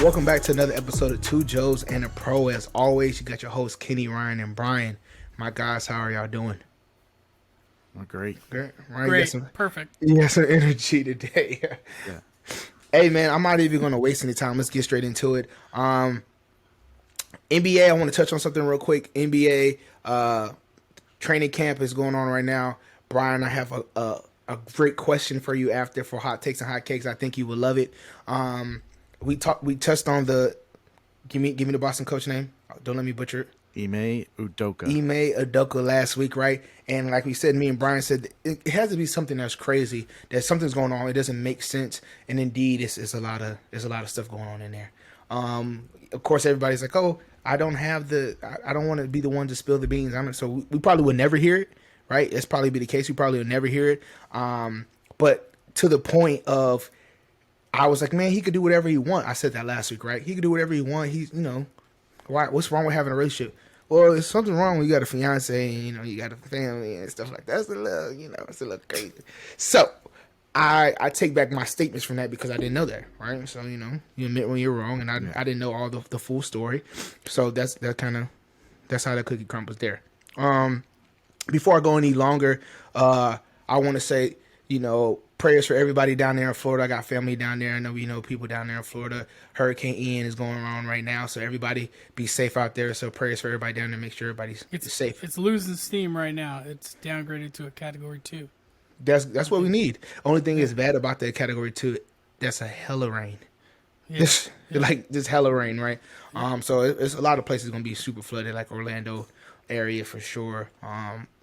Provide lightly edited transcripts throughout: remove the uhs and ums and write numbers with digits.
Welcome back to another episode of Two Joes and a Pro. As always, you got your hosts Kenny, Ryan, and Brian. My guys, how are y'all doing? Great. Great. Ryan, Great. Perfect. You got some energy today. Yeah. Hey, man, I'm not even going to waste any time. Let's get straight into it. NBA, I want to touch on something real quick. NBA training camp is going on right now. Brian, I have a great question for you after for hot takes and hot cakes. I think you will love it. We touched on the give me the Boston coach name. Don't let me butcher it. Ime Udoka last week, right? And like we said, me and Brian said, it has to be something that's crazy. That something's going on. It doesn't make sense. And indeed, it's a lot of stuff going on in there. Of course, everybody's like, oh, I don't want to be the one to spill the beans. So we probably would never hear it, right? That's probably be the case. We probably would never hear it. But to the point of, I was like, man, he could do whatever he want. I said that last week, right? He could do whatever he want. He's, why? What's wrong with having a relationship? Well, there's something wrong when you got a fiance and, you got a family and stuff like that. It's a little crazy. So I take back my statements from that because I didn't know that, right? So, you admit when you're wrong, and I didn't know all the full story. So that's how that cookie crumbles there. Before I go any longer, I want to say, prayers for everybody down there in Florida. I got family down there. I know we know people down there in Florida. Hurricane Ian is going on right now, so everybody be safe out there. So prayers for everybody down there. Make sure everybody's safe. It's losing steam right now. It's downgraded to a Category 2. That's what we need. Only thing is bad about that Category 2, that's a hella rain. Yeah. This hella rain, right? Yeah. So it's a lot of places going to be super flooded, like Orlando area for sure.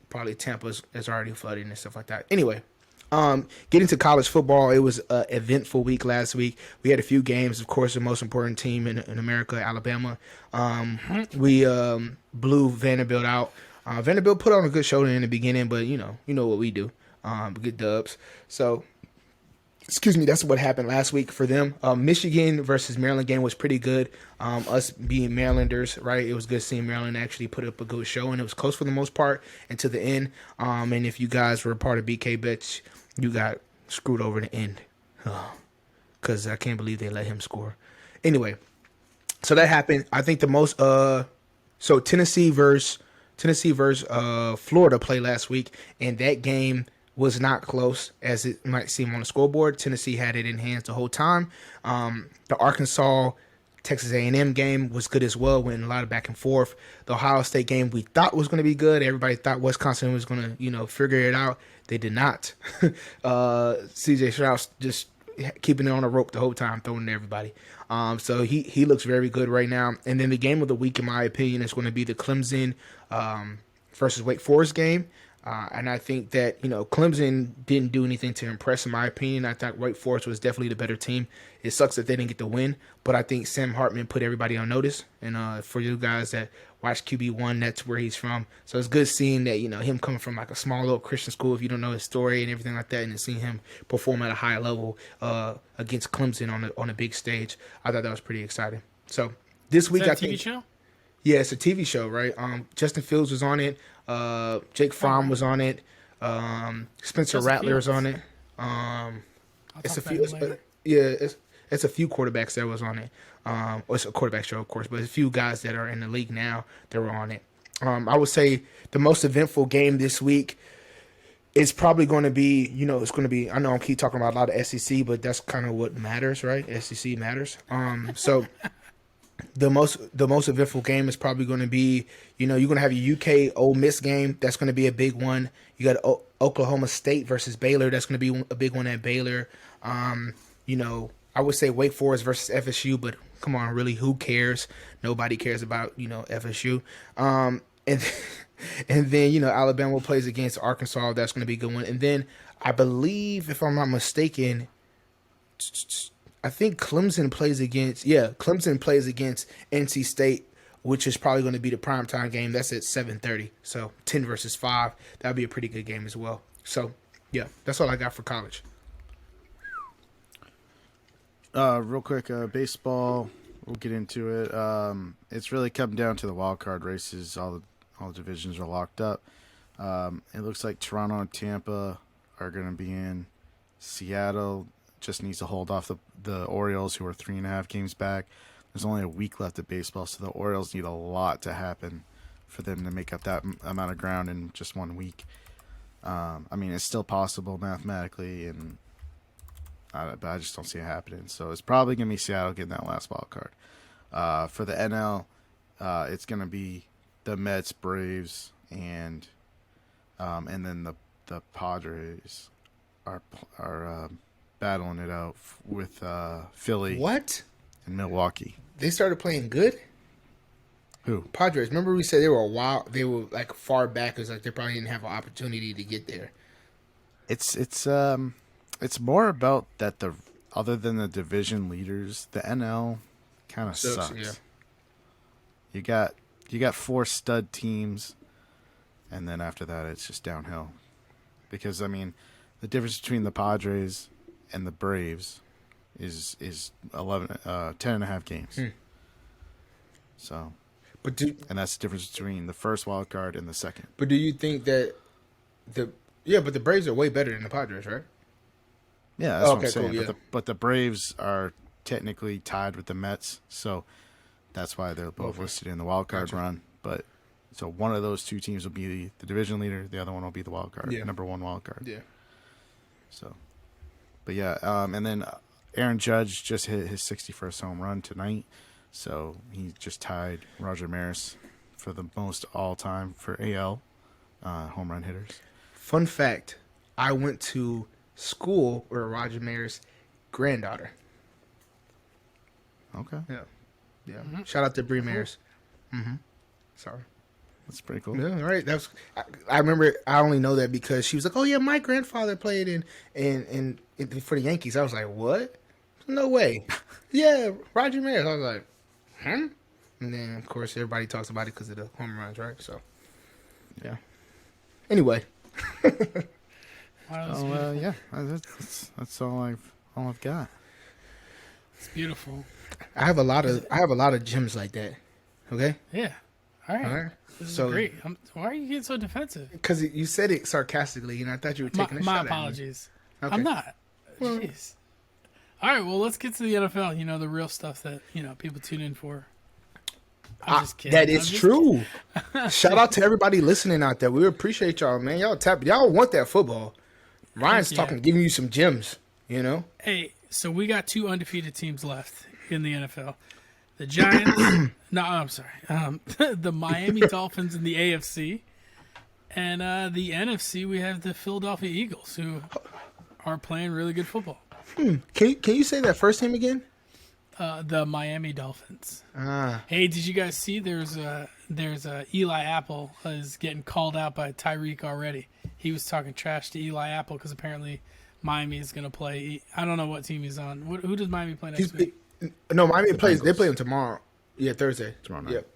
Probably Tampa's is already flooded and stuff like that. Anyway. Getting to college football, it was an eventful week last week. We had a few games. Of course, the most important team in America, Alabama. We blew Vanderbilt out. Vanderbilt put on a good show in the beginning, but you know what we do. Good dubs. So, excuse me, that's what happened last week for them. Michigan versus Maryland game was pretty good. Us being Marylanders, right? It was good seeing Maryland actually put up a good show, and it was close for the most part and to the end. And if you guys were a part of BK Bets, you got screwed over the end. Because I can't believe they let him score. Anyway, so that happened. I think the most so Tennessee versus Florida played last week, and that game was not close as it might seem on the scoreboard. Tennessee had it in hands the whole time. The Arkansas Texas A&M game was good as well, went a lot of back and forth. The Ohio State game we thought was going to be good. Everybody thought Wisconsin was going to, figure it out. They did not. CJ Stroud just keeping it on a rope the whole time, throwing to everybody. So he looks very good right now. And then the game of the week, in my opinion, is going to be the Clemson versus Wake Forest game. And I think that, Clemson didn't do anything to impress, in my opinion. I thought Wake Forest was definitely the better team. It sucks that they didn't get the win, but I think Sam Hartman put everybody on notice. And for you guys that watch QB1, that's where he's from. So it's good seeing that, him coming from like a small little Christian school, if you don't know his story and everything like that, and seeing him perform at a high level against Clemson on a big stage. I thought that was pretty exciting. So this week, I think. Is that a TV show? Yeah, it's a TV show, right? Justin Fields was on it. Jake Fromm was on it. Spencer Rattler was on it. It's a few. It's a few quarterbacks that was on it. It's a quarterback show, of course, but a few guys that are in the league now that were on it. I would say the most eventful game this week is probably going to be, it's going to be. I know I keep talking about a lot of SEC, but that's kind of what matters, right? SEC matters. So. The most eventful game is probably going to be, you're going to have your UK Ole Miss game. That's going to be a big one. You got Oklahoma State versus Baylor. That's going to be a big one at Baylor. I would say Wake Forest versus FSU, but come on, really, who cares? Nobody cares about, FSU. And then, Alabama plays against Arkansas. That's going to be a good one. And then I believe, if I'm not mistaken, I think Clemson plays against NC State, which is probably going to be the primetime game. That's at 7:30. So 10 versus 5. That would be a pretty good game as well. So, yeah, that's all I got for college. Real quick, baseball, we'll get into it. It's really coming down to the wild card races. All the divisions are locked up. It looks like Toronto and Tampa are going to be in. Seattle just needs to hold off the Orioles, who are 3.5 games back. There's only a week left of baseball, so the Orioles need a lot to happen for them to make up that amount of ground in just 1 week. I mean, it's still possible mathematically, but I just don't see it happening. So it's probably going to be Seattle getting that last wild card. For the NL, it's going to be the Mets, Braves, and then the Padres are battling it out with Philly What? and Milwaukee. They started playing good? Who? Padres. Remember we said they were they were like far back. It was like they probably didn't have an opportunity to get there. It's more about that other than the division leaders, the NL kind of sucks. Yeah. You got 4 stud teams, and then after that it's just downhill. Because I mean, the difference between the Padres and the Braves is 10.5 games. So, and that's the difference between the first wild card and the second. But do you think that but the Braves are way better than the Padres, right? Yeah, that's what I'm Okay, saying. cool, yeah. But the Braves are technically tied with the Mets, so that's why they're both listed in the wild card run. But so one of those 2 teams will be the division leader, the other one will be the wild card, number 1 wild card. Yeah. So, but yeah, and then Aaron Judge just hit his 61st home run tonight, so he just tied Roger Maris for the most all time for AL home run hitters. Fun fact: I went to school with Roger Maris' granddaughter. Okay, Yeah. Shout out to Bree Maris. Sorry. that's pretty cool. Yeah, all right. I remember. I only know that because she was like, "Oh yeah, my grandfather played in for the Yankees." I was like, "What? No way." Yeah, Roger Maris. I was like, "Hmm." And then of course everybody talks about it because of the home runs, right? So, yeah. Anyway. Wow, Yeah, that's all I've got. it's beautiful. I have a lot of gems like that. Okay. Yeah. All right. All right. This is So- great. Why are you getting so defensive? Because you said it sarcastically, and I thought you were taking a My shot apologies. at me. I'm not. Jeez. All right. Well, let's get to the NFL. You know, the real stuff that people tune in for. I'm just kidding. That is true. Shout out to everybody listening out there. We appreciate y'all, man. Y'all want that football. Ryan's yeah. giving you some gems. Hey, so we got 2 undefeated teams left in the NFL. The Giants. No, I'm sorry. The Miami Dolphins in the AFC. And the NFC, we have the Philadelphia Eagles, who are playing really good football. Can you say that first name again? The Miami Dolphins. Ah, Hey, did you guys see there's Eli Apple is getting called out by Tyreek already. He was talking trash to Eli Apple because apparently Miami is going to play. I don't know what team he's on. Who does Miami play next week? no, Miami plays. Bengals. They play him tomorrow. Yeah, Thursday. Tomorrow night. Yep.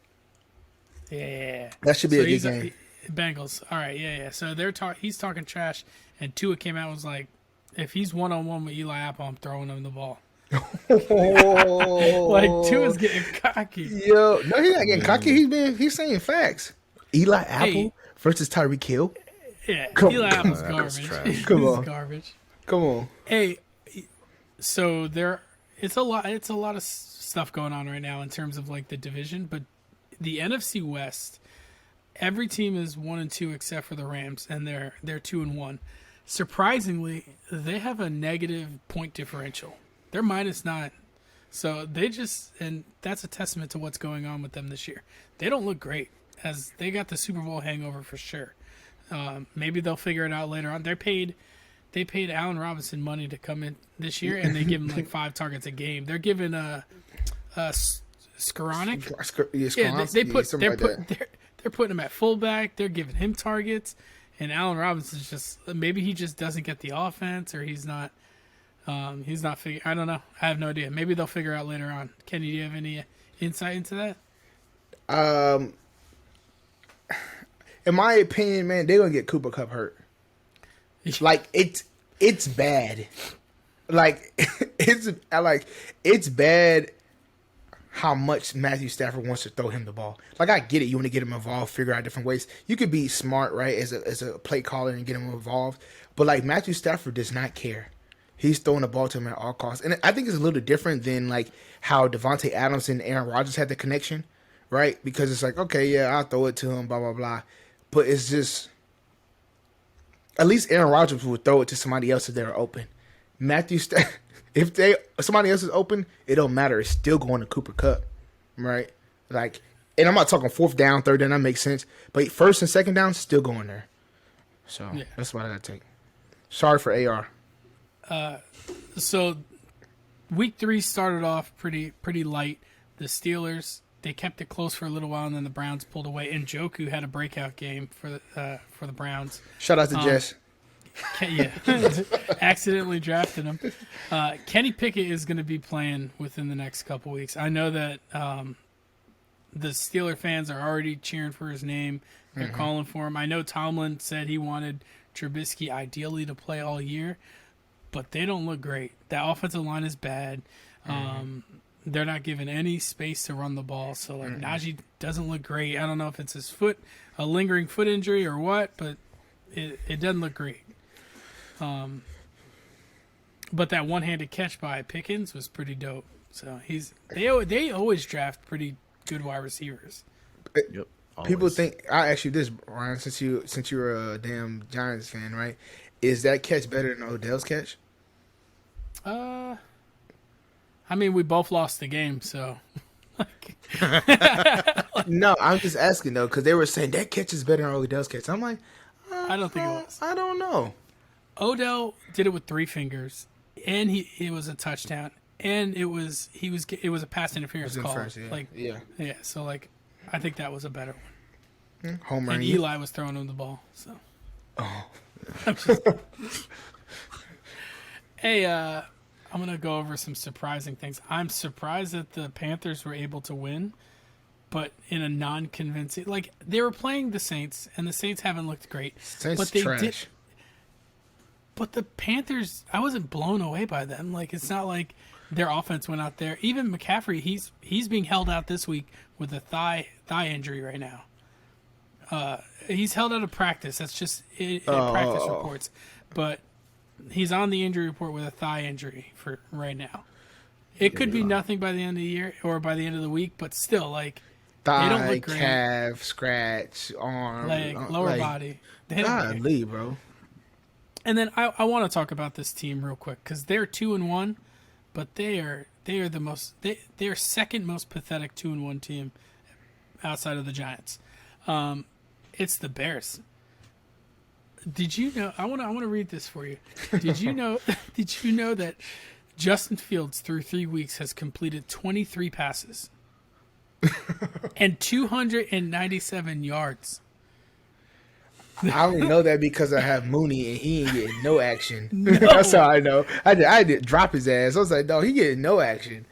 Yeah. That should be So a good he's game. Bengals. All right, yeah. So he's talking trash, and Tua came out and was like, if he's 1-on-1 with Eli Apple, I'm throwing him the ball. Oh, Like Tua's getting cocky. yo, no, he's not getting cocky. He's saying facts. Eli Apple versus Tyreek Hill. Yeah, Come Eli on. Apple's Apple's garbage. trash. Come He's on. garbage. Come on. Hey, so it's a lot of stuff going on right now in terms of like the division, but the NFC West, every team is 1-2 except for the Rams, and they're 2-1. Surprisingly, they have a negative point differential. They're -9. So and that's a testament to what's going on with them this year. They don't look great, as they got the Super Bowl hangover for sure. Maybe they'll figure it out later on. They paid Allen Robinson money to come in this year, and they give him like 5 targets a game. They're giving Skoranek. They're putting him at fullback. They're giving him targets, and Allen Robinson's maybe he just doesn't get the offense, or he's not figuring. I don't know. I have no idea. Maybe they'll figure out later on. Kenny, do you have any insight into that? In my opinion, man, they're gonna get Cooper Kupp hurt. Like it's bad. Like it's bad how much Matthew Stafford wants to throw him the ball. Like I get it, you want to get him involved, figure out different ways. You could be smart, right, as a play caller and get him involved. But like Matthew Stafford does not care. he's throwing the ball to him at all costs. And I think it's a little different than like how Devontae Adams and Aaron Rodgers had the connection, right? Because it's like, okay, yeah, I'll throw it to him, blah, blah, blah. But it's just, at least Aaron Rodgers would throw it to somebody else if they were open. If somebody else is open, it don't matter. It's still going to Cooper Kupp, right? Like, and I'm not talking fourth down, third down, that makes sense. But first and second down, still going there. So that's what I got to take. Sorry for AR. So week 3 started off pretty light. The Steelers, they kept it close for a little while, and then the Browns pulled away. And Njoku had a breakout game for the Browns. Shout out to Jess. Yeah, accidentally drafted him. Kenny Pickett is going to be playing within the next couple weeks. I know that the Steeler fans are already cheering for his name. They're calling for him. I know Tomlin said he wanted Trubisky ideally to play all year, but they don't look great. That offensive line is bad. They're not giving any space to run the ball. So like Najee doesn't look great. I don't know if it's his foot, a lingering foot injury or what, but it doesn't look great. But that one-handed catch by Pickens was pretty dope. So they always draft pretty good wide receivers. Yep. People think I asked you this, Ryan, since you're a damn Giants fan, right? Is that catch better than Odell's catch? I mean, we both lost the game, so. No, I'm just asking though, because they were saying that catch is better than Odell's catch. I'm like, I don't think it was. I don't know. Odell did it with 3 fingers, and it was a touchdown, and it was a pass interference call. Yeah. So like, I think that was a better one. Homer and Eli was throwing him the ball. So. Oh. Hey, I'm gonna go over some surprising things. I'm surprised that the Panthers were able to win, but in a non-convincing. Like they were playing the Saints, and the Saints haven't looked great. Saints but they trash. did. But the Panthers, I wasn't blown away by them. Like it's not like their offense went out there. Even McCaffrey, he's being held out this week with a thigh injury right now. He's held out of practice. That's just practice reports. But he's on the injury report with a thigh injury for right now. It could be nothing by the end of the year or by the end of the week, but still, like Thigh, they don't look great. calf, scratch, arm, Like lower body. They don't look great. Golly, bro. And then I want to talk about this team real quick because they're 2-1, but they are they're second most pathetic 2-1 team outside of the Giants. It's the Bears. Did you know? I want to read this for you. Did you know? Did you know that Justin Fields through 3 weeks has completed 23 passes and 297 yards? I only know that because I have Mooney and he ain't getting no action. No. That's how I know. I did drop his ass. I was like, no, he getting no action.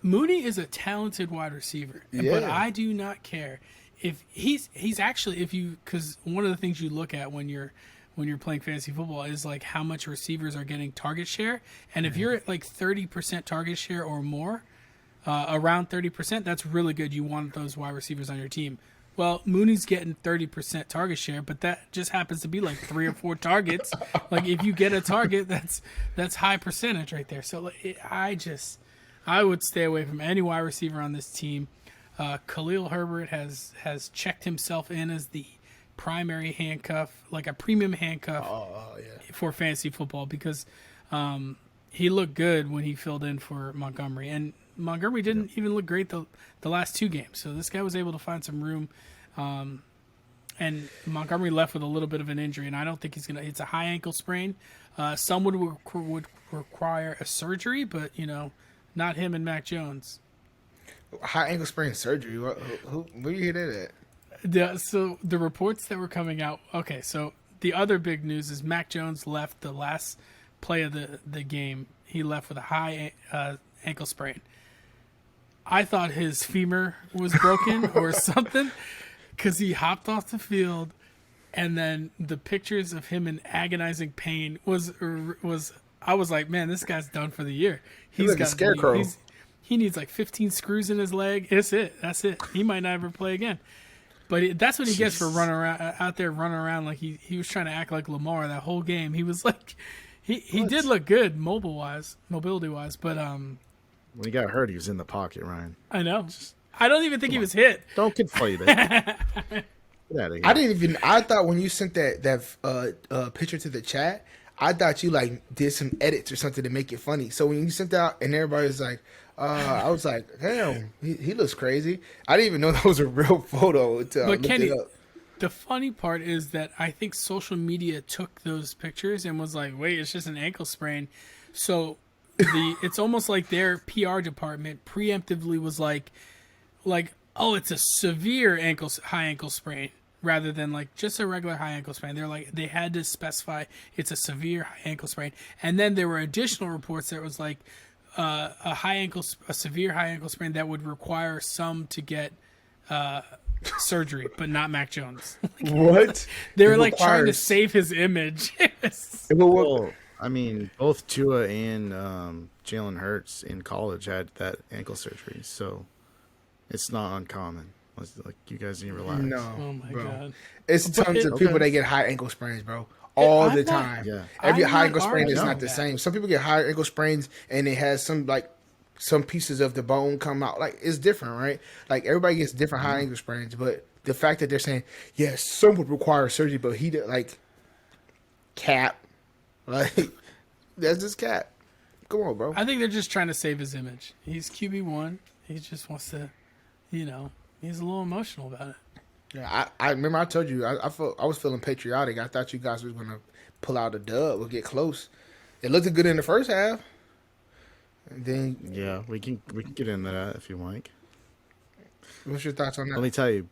Mooney is a talented wide receiver, but I do not care if he's actually because one of the things you look at when you're playing fantasy football is like how much receivers are getting target share, and if you're at like 30% target share or more, around 30%, that's really good. You want those wide receivers on your team. Well, Mooney's getting 30% target share, but that just happens to be like 3 or 4 targets. Like if you get a target, that's high percentage right there. So I would stay away from any wide receiver on this team. Khalil Herbert has checked himself in as the primary handcuff, like a premium handcuff for fantasy football because he looked good when he filled in for Montgomery. And Montgomery didn't even look great the last 2 games. So this guy was able to find some room. And Montgomery left with a little bit of an injury, and I don't think he's going to – it's a high ankle sprain. Some would require a surgery, but, not him and Mac Jones. High ankle sprain surgery? Where do you hear that at? So the reports that were coming out – okay, so the other big news is Mac Jones left the last play of the game. He left with a high ankle sprain. I thought his femur was broken or something because he hopped off the field, and then the pictures of him in agonizing pain was I was like, man, this guy's done for the year. He's like a scarecrow. He needs like 15 screws in his leg. That's it. He might not ever play again. But that's what he gets for running around out there, running around like he was trying to act like Lamar that whole game. He was like, He did look good mobility wise, but When he got hurt, he was in the pocket, Ryan. I know. I don't even think he was hit. Don't conflate it. Get out of here. I thought when you sent that picture to the chat, I thought you like did some edits or something to make it funny. So when you sent out and everybody was like, I was like, damn, he looks crazy. I didn't even know that was a real photo until I looked Kenny, it up. the funny part is that I think social media took those pictures and was like, wait, it's just an ankle sprain. So it's almost like their PR department preemptively was like, oh, it's a severe high ankle sprain rather than like just a regular high ankle sprain. They're like, they had to specify it's a severe high ankle sprain. And then there were additional reports that was like a severe high ankle sprain that would require some to get surgery, but not Mac Jones. What? They were like trying to save his image. Well, I mean, both Tua and Jalen Hurts in college had that ankle surgery, so it's not uncommon. Like, you guys need to relax. No, Oh my bro. god. It's tons of people that get high ankle sprains, bro. All the time. Yeah. Every I'm high not ankle sprain is arguing not the that. same. Some people get high ankle sprains and it has some pieces of the bone come out. Like, it's different, right? Like, everybody gets different high ankle sprains, but the fact that they're saying, yes, some would require surgery, but he did, like, cap. Like, that's just cap. Come on, bro. I think they're just trying to save his image. He's QB1. He just wants to, he's a little emotional about it. Yeah, I remember I told you I was feeling patriotic. I thought you guys was gonna pull out a dub or get close. It looked good in the first half. And then Yeah, we can get into that if you like. what's your thoughts on Let that? me tell you,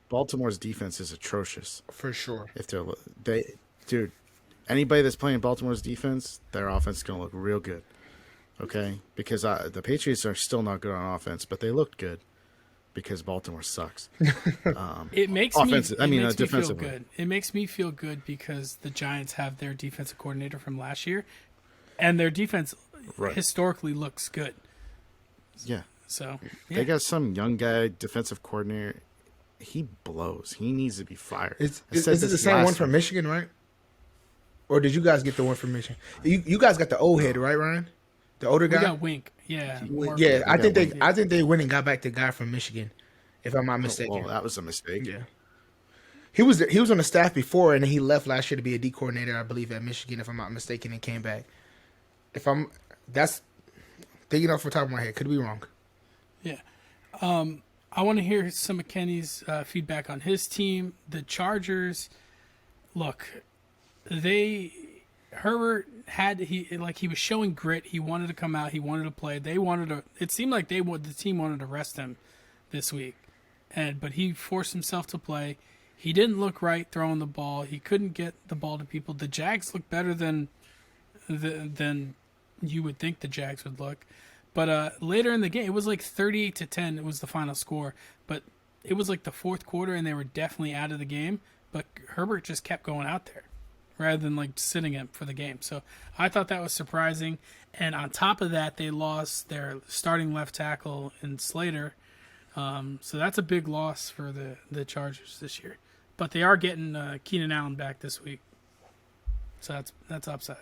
Baltimore's defense is atrocious. For sure. If dude, anybody that's playing Baltimore's defense, their offense is gonna look real good. Okay, because the Patriots are still not good on offense, but they looked good because Baltimore sucks. It makes Offensive- me feel defensively. good. It makes me feel good because the Giants have their defensive coordinator from last year, and their defense Right. historically looks good. Yeah, So they got some young guy defensive coordinator. He blows. He needs to be fired. Is I said it the this same one last from Michigan, right? Or did you guys get the one from Michigan? You guys got the old head, right, Ryan? The older we guy. got Wink. Yeah. Mark Yeah, Wink. I think they went and got back the guy from Michigan, if I'm not mistaken. Well, that was a mistake. Yeah. He was on the staff before, and then he left last year to be a D coordinator, I believe, at Michigan, if I'm not mistaken, and came back. That's thinking off the top of my head, could be wrong. Yeah. I want to hear some of Kenny's feedback on his team. The Chargers, look, Herbert he was showing grit. He wanted to come out. He wanted to play. It seemed like the team wanted to rest him this week. But he forced himself to play. He didn't look right throwing the ball. He couldn't get the ball to people. The Jags look better than you would think the Jags would look. But later in the game, it was like 38-10. It was the final score. But it was like the fourth quarter, and they were definitely out of the game. But Herbert just kept going out there rather than like sitting him for the game. So I thought that was surprising. And on top of that, they lost their starting left tackle in Slater. So that's a big loss for the Chargers this year. But they are getting Keenan Allen back this week. So that's upside.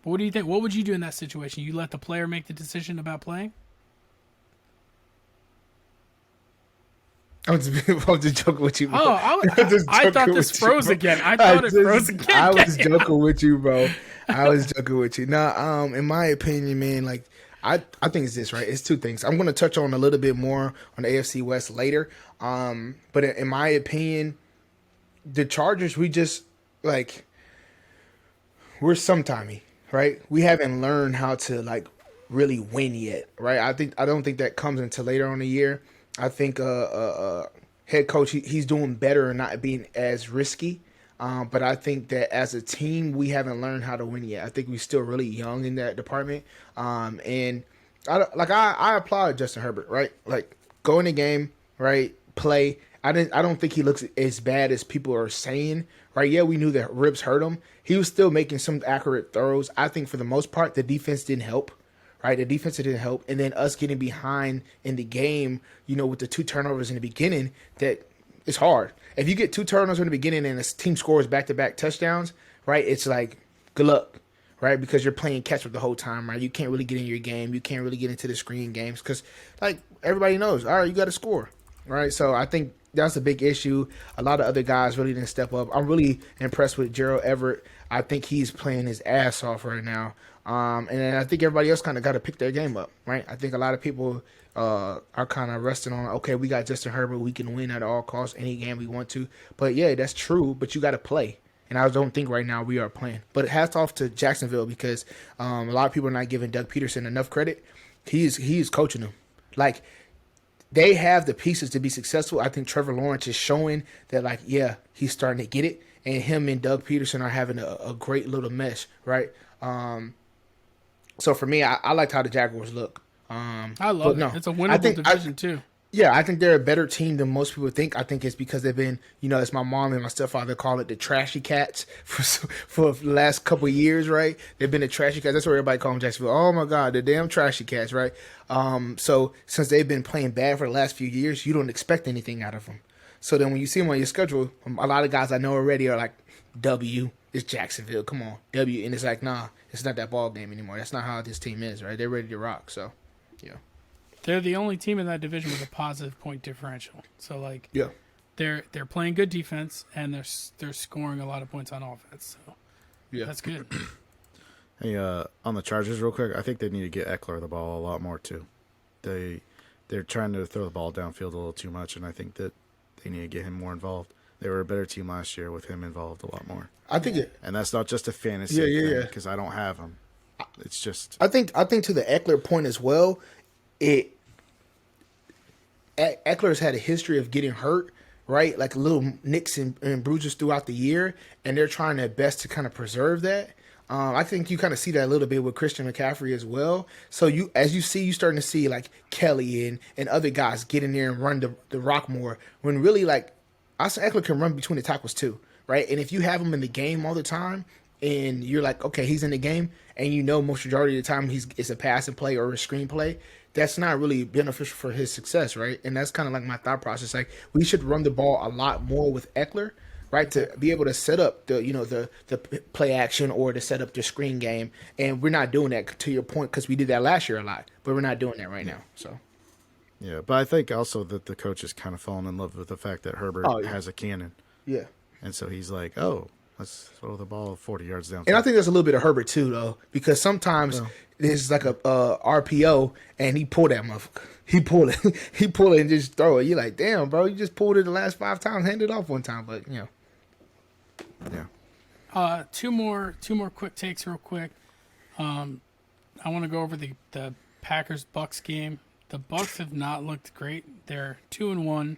But what do you think? What would you do in that situation? You let the player make the decision about playing? I was just joking with you, bro. Oh, I thought this froze again. I thought it froze again. I was joking with you, bro. I was joking with you. Now, in my opinion, man, like I think it's this, right? It's two things. I'm going to touch on a little bit more on the AFC West later. But in my opinion, the Chargers, we're sometimey, right? We haven't learned how to like really win yet, right? I don't think that comes until later on the year. I think head coach he's doing better and not being as risky. But I think that as a team we haven't learned how to win yet. I think we're still really young in that department. And I applaud Justin Herbert, right? Like go in the game, right? Play. I don't think he looks as bad as people are saying, right? Yeah, we knew that ribs hurt him. He was still making some accurate throws. I think for the most part the defense didn't help. Right, the defense didn't help, and then us getting behind in the game, with the 2 turnovers in the beginning, that it's hard. If you get 2 turnovers in the beginning and the team scores back-to-back touchdowns, right, it's like good luck, right? Because you're playing catch up the whole time, right? You can't really get in your game. You can't really get into the screen games because, like, everybody knows, all right, you got to score, right? So I think that's a big issue. A lot of other guys really didn't step up. I'm really impressed with Gerald Everett. I think he's playing his ass off right now. And then I think everybody else kind of got to pick their game up, right? I think a lot of people are kind of resting on, okay, we got Justin Herbert. We can win at all costs any game we want to. But, yeah, that's true, but you got to play. And I don't think right now we are playing. But hats off to Jacksonville because a lot of people are not giving Doug Peterson enough credit. He's coaching them. Like, they have the pieces to be successful. I think Trevor Lawrence is showing that, like, yeah, he's starting to get it. And him and Doug Peterson are having a great little mesh, right? So for me, I liked how the Jaguars look. I love it. It's a winnable division, too. Yeah, I think they're a better team than most people think. I think it's because they've been, as my mom and my stepfather call it, the trashy cats for the last couple of years, right? They've been the trashy cats. That's what everybody calls them, Jacksonville. Oh, my God, the damn trashy cats, right? So since they've been playing bad for the last few years, you don't expect anything out of them. So then when you see them on your schedule, a lot of guys I know already are like, W, it's Jacksonville, come on, W. And it's like, nah, it's not that ball game anymore. That's not how this team is, right? They're ready to rock, so, yeah. They're the only team in that division with a positive point differential. So, like, yeah, they're playing good defense, and they're scoring a lot of points on offense. So, yeah, that's good. Hey, on the Chargers, real quick, I think they need to get Eckler the ball a lot more too. They're trying to throw the ball downfield a little too much, and I think that they need to get him more involved. They were a better team last year with him involved a lot more. I think it, and that's not just a fantasy thing because I don't have him. It's just I think to the Eckler point as well. Eckler's had a history of getting hurt, right? Like little nicks and bruises throughout the year, and they're trying their best to kind of preserve that. I think you kind of see that a little bit with Christian McCaffrey as well. So you're starting to see like Kelly and other guys get in there and run the rock more. When really, like, Austin Eckler can run between the tackles too, right? And if you have him in the game all the time, and you're like, okay, he's in the game, and most majority of the time it's a pass and play or a screen play, that's not really beneficial for his success, right? And that's kind of like my thought process. Like, we should run the ball a lot more with Eckler, right, to be able to set up the play action or to set up the screen game. And we're not doing that, to your point, because we did that last year a lot, but we're not doing that right now. So, yeah, but I think also that the coach has kind of fallen in love with the fact that Herbert has a cannon. Yeah, and so he's like, oh, let's throw the ball 40 yards down. And I think there's a little bit of Herbert too, though, because sometimes it's like a RPO, and he pulled that motherfucker. He pulled it and just throw it. You're like, damn, bro, you just pulled it the last 5 times, handed it off one time, but yeah. Two more quick takes, real quick. I want to go over the Packers-Bucks game. The Bucks have not looked great. They're 2-1,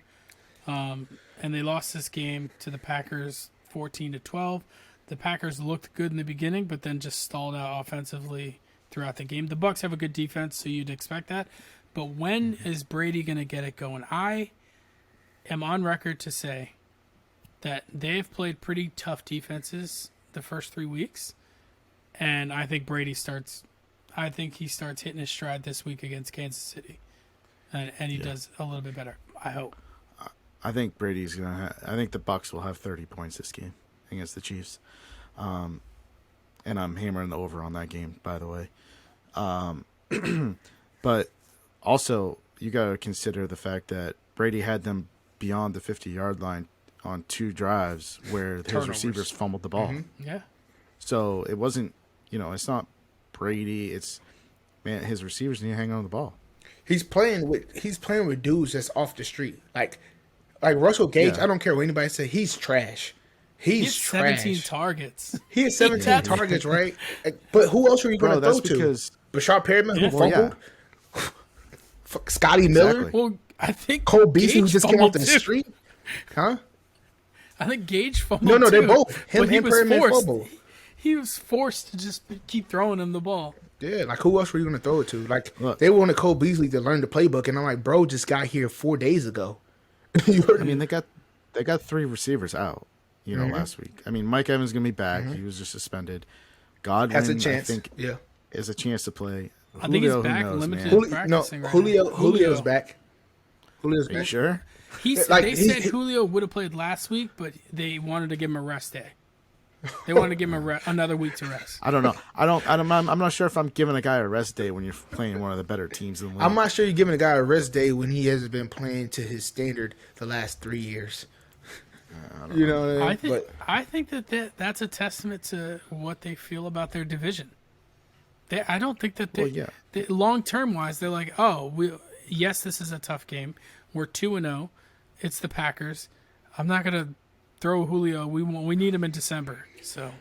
and they lost this game to the Packers 14-12. The Packers looked good in the beginning, but then just stalled out offensively throughout the game. The Bucks have a good defense, so you'd expect that. But when is Brady going to get it going? I am on record to say that they have played pretty tough defenses the first 3 weeks, and I think he starts hitting his stride this week against Kansas City, and he does a little bit better. I hope. I think Brady's gonna. I think the Bucks will have 30 points this game against the Chiefs, and I'm hammering the over on that game, by the way. But also, you got to consider the fact that Brady had them beyond the 50-yard line on 2 drives where his receivers fumbled the ball. Mm-hmm. Yeah. So it wasn't, it's not Brady. It's, man, his receivers need to hang on the ball. He's playing with dudes that's off the street. Like Russell Gage, I don't care what anybody says, he's trash. He's trash. 17 targets. He has 17 targets, right? But who else are you going to throw to? Bashard Perriman, who fumbled? Scotty Miller? Exactly. Well, I think Cole Beasley, who just came off the street? Huh? I think Gage fumbled No, too, they're both. Him and Perriman fumbled. He was forced to just keep throwing him the ball. Yeah, like who else were you going to throw it to? Like, they wanted Cole Beasley to learn the playbook, and I'm like, bro, just got here 4 days ago. I mean, they got 3 receivers out, last week. I mean, Mike Evans is going to be back. He was just suspended. Godwin, has a chance. I think, is a chance to play. I think he's back, limited practicing right now. Julio's back. Julio's Are you back. sure? They said Julio would have played last week, but they wanted to give him a rest day. They wanted to give him another week to rest. I don't know. I'm not sure if I'm giving a guy a rest day when you're playing one of the better teams in the league. I'm not sure you're giving a guy a rest day when he hasn't been playing to his standard the last 3 years. You know what I mean? I think that's a testament to what they feel about their division. I don't think that long term wise, they're like, yes, this is a tough game. We're 2-0. It's the Packers. I'm not gonna throw Julio. We need him in December. So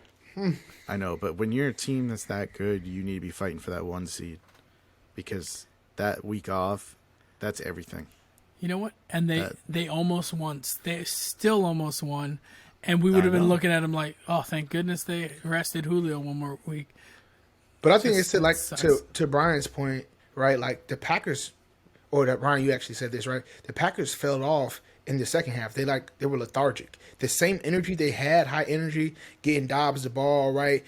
I know, but when you're a team that's that good, you need to be fighting for that 1 seed, because that week off, that's everything. You know what? And they almost won. They still almost won, and we would have been looking at them like, oh, thank goodness they rested Julio one more week. But I think it's like to Brian's point, right? Like the Packers, or that Brian, you actually said this, right? The Packers fell off in the second half. They were lethargic. The same energy they had, high energy, getting Dobbs the ball, right?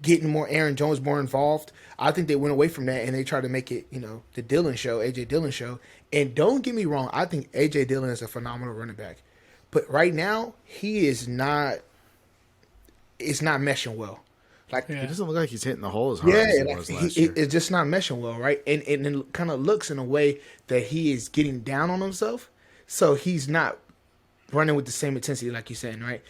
Getting more Aaron Jones more involved. I think they went away from that and they tried to make it, the Dillon show, AJ Dillon show. And don't get me wrong, I think AJ Dillon is a phenomenal running back. But right now, he is not. It's not meshing well. Like It doesn't look like he's hitting the hole as hard as he was last year. It's just not meshing well, right? And it kind of looks in a way that he is getting down on himself, so he's not running with the same intensity, like you're saying, right?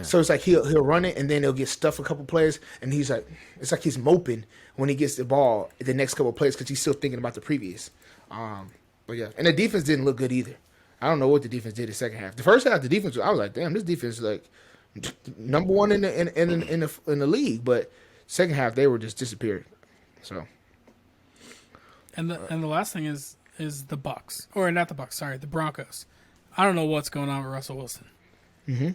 So it's like he'll run it and then he'll get stuffed a couple plays, and he's like, it's like he's moping when he gets the ball the next couple plays because he's still thinking about the previous. But yeah, and the defense didn't look good either. I don't know what the defense did the second half. The first half, the defense, I was like, damn, this defense is like number one in the league. But second half, they were just disappeared. So, and the last thing is the Bucks, or not the Bucks, sorry, the Broncos. I don't know what's going on with Russell Wilson. Mm-hmm.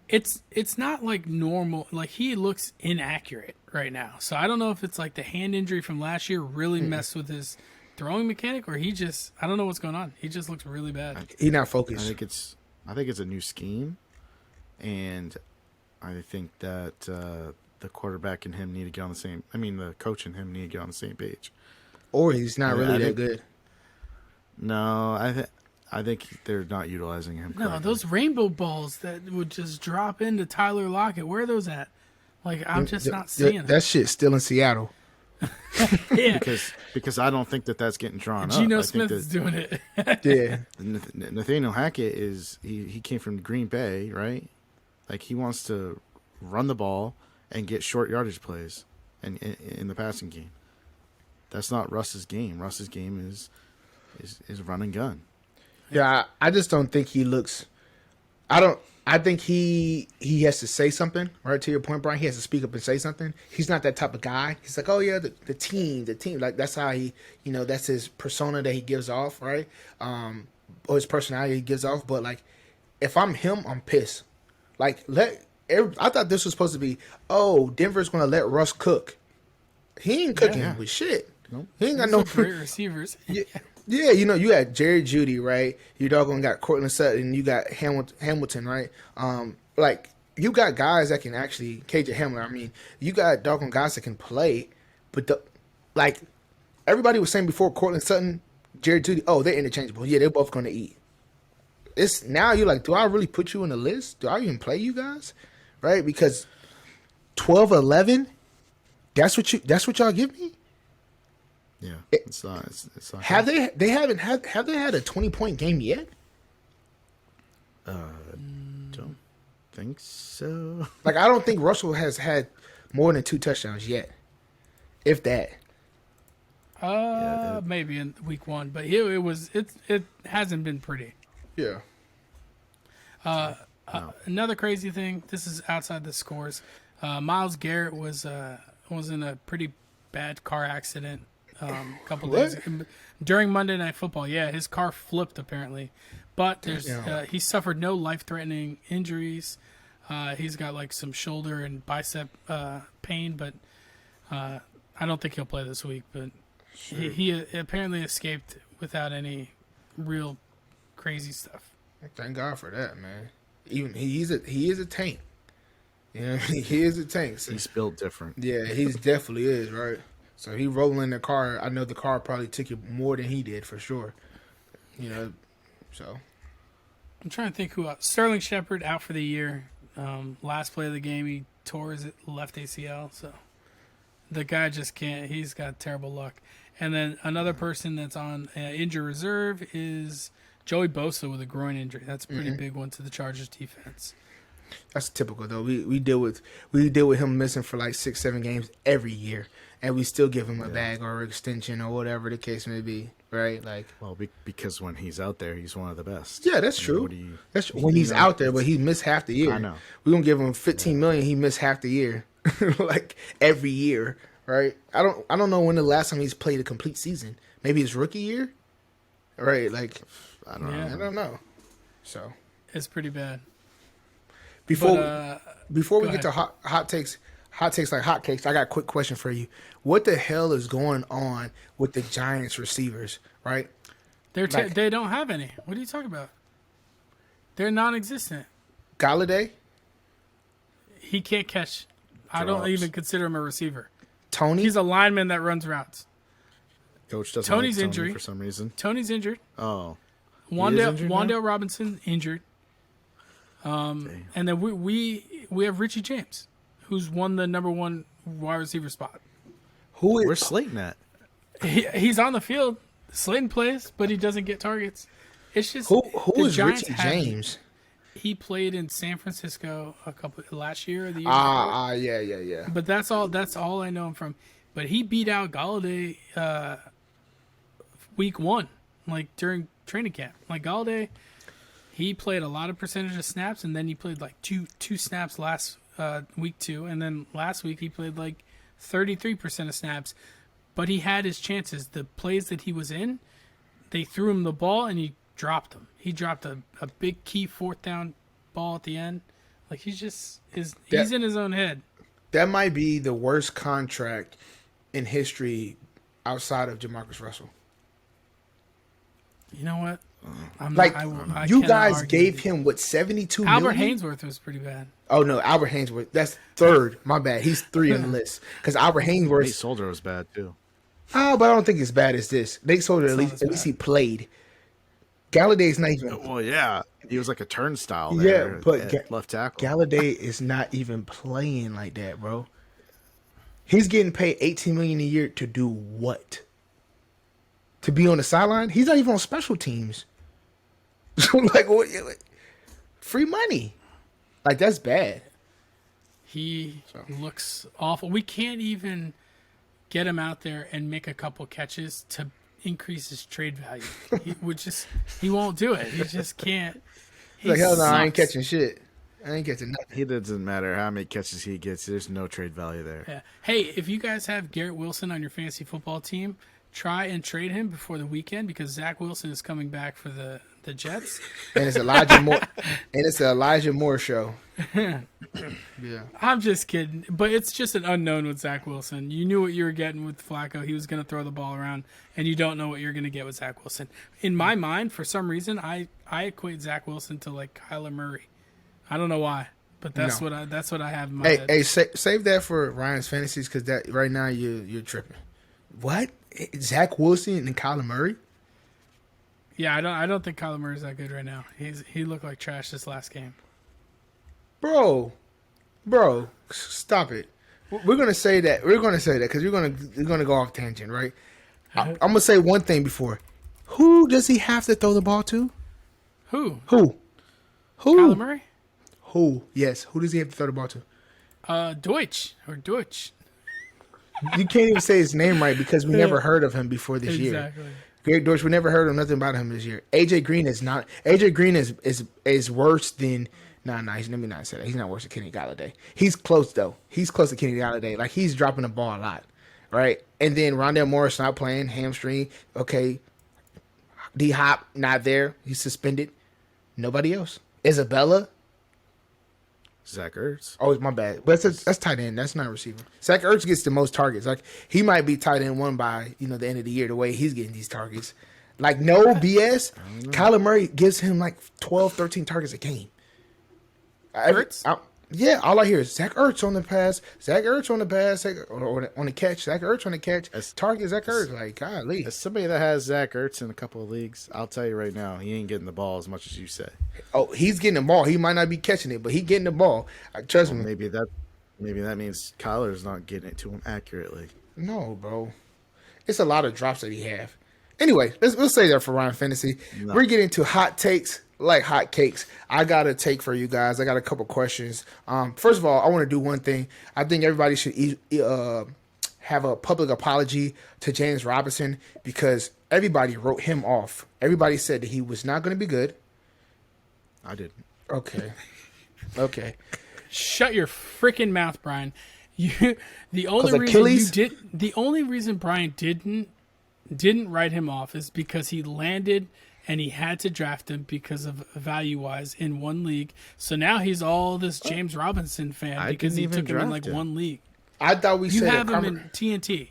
It's not like normal. Like he looks inaccurate right now. So I don't know if it's like the hand injury from last year really messed with his throwing mechanic, or I don't know what's going on. He just looks really bad. He's not focused. I think it's a new scheme, and I think that the quarterback and him need to get on the same. I mean, the coach and him need to get on the same page. Or he's not really that good. No, I think they're not utilizing him correctly. No, those rainbow balls that would just drop into Tyler Lockett, where are those at? Like, I'm just not seeing that shit's still in Seattle. Yeah, because I don't think that's getting drawn up. Geno Smith is doing it. Yeah, Nathaniel Hackett he came from Green Bay, right? Like he wants to run the ball and get short yardage plays, and in the passing game. That's not Russ's game. Russ's game is run and gun. Yeah, I just don't think he looks. I think he has to say something, right? To your point, Brian, he has to speak up and say something. He's not that type of guy. He's like, oh yeah, the team, like that's how he, that's his persona that he gives off, right? Or his personality he gives off. But like, if I'm him, I'm pissed. Like, I thought this was supposed to be, Denver's gonna let Russ cook. He ain't cooking with shit. Nope. He ain't got no great receivers. Yeah, you had Jerry Jeudy, right? You doggone got Cortland Sutton. You got Hamilton, right? Like you got guys that can actually KJ Hamler. I mean, you got doggone guys that can play, but like everybody was saying before, Cortland Sutton, Jerry Jeudy, they're interchangeable. Yeah, they're both going to eat. It's now you're like, do I really put you in the list? Do I even play you guys, right? Because 12-11, that's what y'all give me. Yeah, it's not. Have they had a 20-point game yet? Don't think so. Like I don't think Russell has had more than 2 touchdowns yet, if that. Maybe in week 1, but it hasn't been pretty. Yeah. Another crazy thing. This is outside the scores. Myles Garrett was in a pretty bad car accident. Couple days during Monday Night Football. Yeah, his car flipped apparently, but he suffered no life-threatening injuries. He's got like some shoulder and bicep pain, but I don't think he'll play this week. But he apparently escaped without any real crazy stuff. Thank God for that, man. Even he is a tank. He is a tank. So. He's built different. Yeah, he definitely is, right? So he rolling in the car. I know the car probably took you more than he did for sure. So. I'm trying to think who else. Sterling Shepard out for the year. Last play of the game, he tore his left ACL. So the guy just can't. He's got terrible luck. And then another person that's on injury reserve is Joey Bosa with a groin injury. That's a pretty big one to the Chargers defense. That's typical though. We deal with him missing for like 6-7 games every year, and we still give him a bag or extension or whatever the case may be, right? Like, well, because when he's out there, he's one of the best. Yeah, that's true. That's when he's out there, but he missed half the year. I know. We're gonna give him $15 million. He missed half the year, like every year, right? I don't know when the last time he's played a complete season. Maybe his rookie year, right? Like, I don't know. I don't know. So It's pretty bad. before we go get to hot takes like hotcakes, I got a quick question for you. What the hell is going on with the Giants receivers, right? They don't have any. What are you talking about? They're non-existent. Galladay, He can't catch. I don't Drops. even consider him a receiver. Tony. He's a lineman that runs routes. Coach doesn't Tony's like Tony injury. for some reason. Tony's injured. Oh, Wandale injured Robinson injured. okay. And then we have Richie James, who's won the number one wide receiver spot. Where's Slayton at? He's on the field. Slayton plays, but he doesn't get targets. It's just who the is Giants Richie have- James? He played in San Francisco last year or the year before. Yeah. But that's all I know him from. But he beat out Galladay week 1, like during training camp. Like Galladay, he played a lot of percentage of snaps, and then he played like two snaps last week 2, and then last week he played like 33% of snaps. But he had his chances. The plays that he was in, they threw him the ball and he dropped them. He dropped a big key 4th down ball at the end. Like he's in his own head. That might be the worst contract in history outside of Jamarcus Russell. You know what? You guys gave him what, $72 million? Albert Hainsworth was pretty bad. Oh no, Albert Hainsworth. That's 3rd. My bad. He's 3 on the list because Albert Nate Hainsworth. Soldier was bad too. Oh, but I don't think it's bad as this. Nate Soldier at least he played. Galladay's not even. Well, yeah, he was like a turnstile there. Yeah, but at left tackle. Galladay is not even playing like that, bro. He's getting paid $18 million a year to do what? To be on the sideline? He's not even on special teams. Like what? Free money. Like that's bad. He looks awful. We can't even get him out there and make a couple catches to increase his trade value. He won't do it. He just can't. He's like, hell no, I ain't sucks. catching shit. I ain't catching nothing. He doesn't matter how many catches he gets. There's no trade value there. Yeah. Hey, if you guys have Garrett Wilson on your fantasy football team, try and trade him before the weekend because Zach Wilson is coming back for the Jets. And it's Elijah Moore. And it's the Elijah Moore show. Yeah. I'm just kidding, but it's just an unknown with Zach Wilson. You knew what you were getting with Flacco. He was going to throw the ball around, and you don't know what you're going to get with Zach Wilson. In my mind, for some reason, I equate Zach Wilson to like Kyler Murray. I don't know why, but that's what I have in my head. Hey, save that for Ryan's fantasies because that right now you're tripping. What? Zach Wilson and Kyler Murray? Yeah, I don't think Kyler Murray's that good right now. He looked like trash this last game. Bro, stop it. We're gonna say that because we're gonna go off tangent, right? I'm gonna say one thing before. Who does he have to throw the ball to? Who? Kyler Murray? Who? Yes. Who does he have to throw the ball to? Deutsch. You can't even say his name right because we never heard of him before this year. Exactly. Greg Dortch, we never heard of nothing about him this year. AJ Green is not. AJ Green is worse than. Let me not say that. He's not worse than Kenny Galladay. He's close though. He's close to Kenny Galladay. Like he's dropping the ball a lot, right? And then Rondell Morris not playing, hamstring. Okay, D Hop not there. He's suspended. Nobody else. Isabella. Zach Ertz. Oh, it's my bad. But that's tight end. That's not receiver. Zach Ertz gets the most targets. Like he might be tight end 1 by the end of the year. The way he's getting these targets, like no BS. Kyler Murray gives him like 12, 13 targets a game. Ertz? Yeah, all I hear is Zach Ertz on the pass, Zach Ertz on the pass, or on the catch, Zach Ertz on the catch, target Zach Ertz. Like, golly. As somebody that has Zach Ertz in a couple of leagues, I'll tell you right now, he ain't getting the ball as much as you say. Oh, he's getting the ball. He might not be catching it, but he getting the ball. Trust me. Maybe that means Kyler's not getting it to him accurately. No, bro. It's a lot of drops that he have. Anyway, let's say that for Ryan Fantasy. No. We're getting to hot takes like hot cakes. I got a take for you guys. I got a couple questions. First of all, I want to do one thing. I think everybody should have a public apology to James Robinson because everybody wrote him off. Everybody said that he was not going to be good. I didn't. Okay. Okay. Shut your freaking mouth, Brian. The only reason Brian didn't write him off is because he landed and he had to draft him because of value-wise in one league. So now he's all this James Robinson fan because he took him in like one league. I thought you have him in TNT.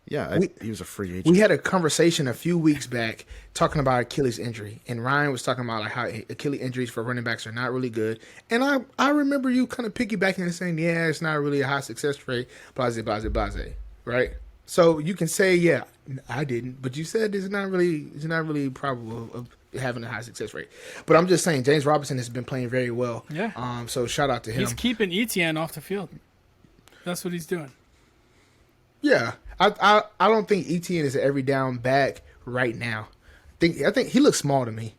Yeah, he was a free agent. We had a conversation a few weeks back talking about Achilles injury, and Ryan was talking about like how Achilles injuries for running backs are not really good. And I remember you kind of piggybacking and saying, yeah, it's not really a high success rate, blase, right? So you can say, yeah, I didn't, but you said it's not really probable of having a high success rate. But I'm just saying, James Robinson has been playing very well. Yeah. So shout out to him. He's keeping Etienne off the field. That's what he's doing. Yeah. I don't think Etienne is an every down back right now. I think he looks small to me.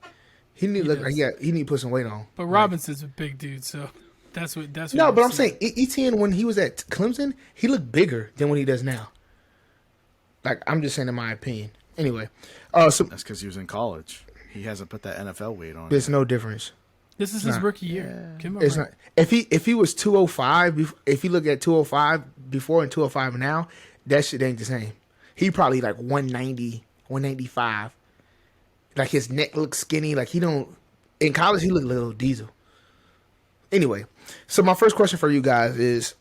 He need to put some weight on. But Robinson's a big dude, so that's what. No, but I'm saying Etienne when he was at Clemson, he looked bigger than what he does now. Like I'm just saying, in my opinion. Anyway, so that's because he was in college. He hasn't put that NFL weight on. There's no difference. This is his rookie year. It's not. If he was 205, if you look at 205 before and 205 now. That shit ain't the same. He probably like 190, 195. Like his neck looks skinny. Like he don't. In college, he looked a little diesel. Anyway, so my first question for you guys is: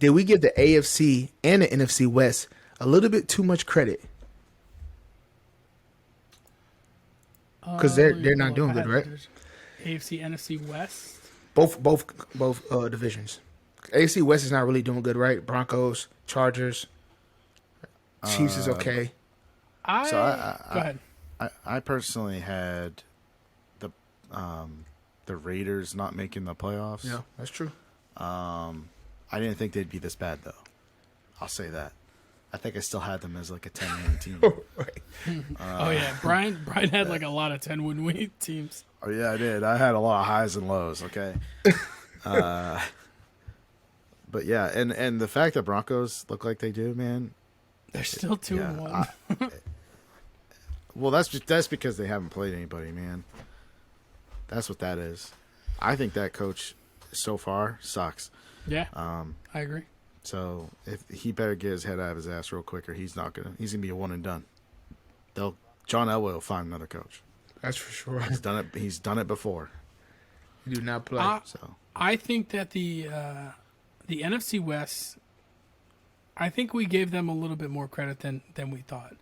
did we give the AFC and the NFC West a little bit too much credit? Because they're not doing good, right? AFC, NFC West. Both divisions. AFC West is not really doing good, right? Broncos, Chargers. Chiefs is okay. Go ahead. I personally had the Raiders not making the playoffs. Yeah, that's true. I didn't think they'd be this bad though. I'll say that. I think I still had them as like a 10-win team. Oh yeah, Brian had like a lot of 10-win teams. Oh yeah, I did. I had a lot of highs and lows. Okay. But yeah, and the fact that Broncos look like they do, man. They're still 2-1. Well, that's because they haven't played anybody, man. That's what that is. I think that coach so far sucks. Yeah, I agree. So if he better get his head out of his ass real quick, or he's gonna be a one and done. John Elway will find another coach. That's for sure. He's done it before. He do not play. I think that the NFC West. I think we gave them a little bit more credit than we thought.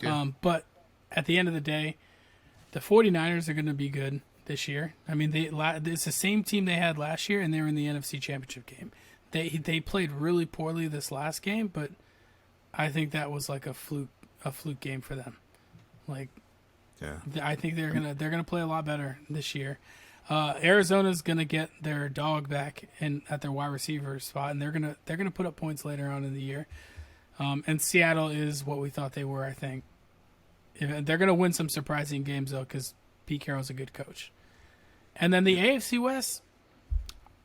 Yeah. But at the end of the day, the 49ers are going to be good this year. I mean, it's the same team they had last year, and they were in the NFC Championship game. They played really poorly this last game, but I think that was like a fluke game for them. Like, yeah, I think they're gonna play a lot better this year. Arizona's gonna get their dog back at their wide receiver spot, and they're gonna put up points later on in the year. And Seattle is what we thought they were. I think they're gonna win some surprising games though, because Pete Carroll's a good coach. And then the AFC West,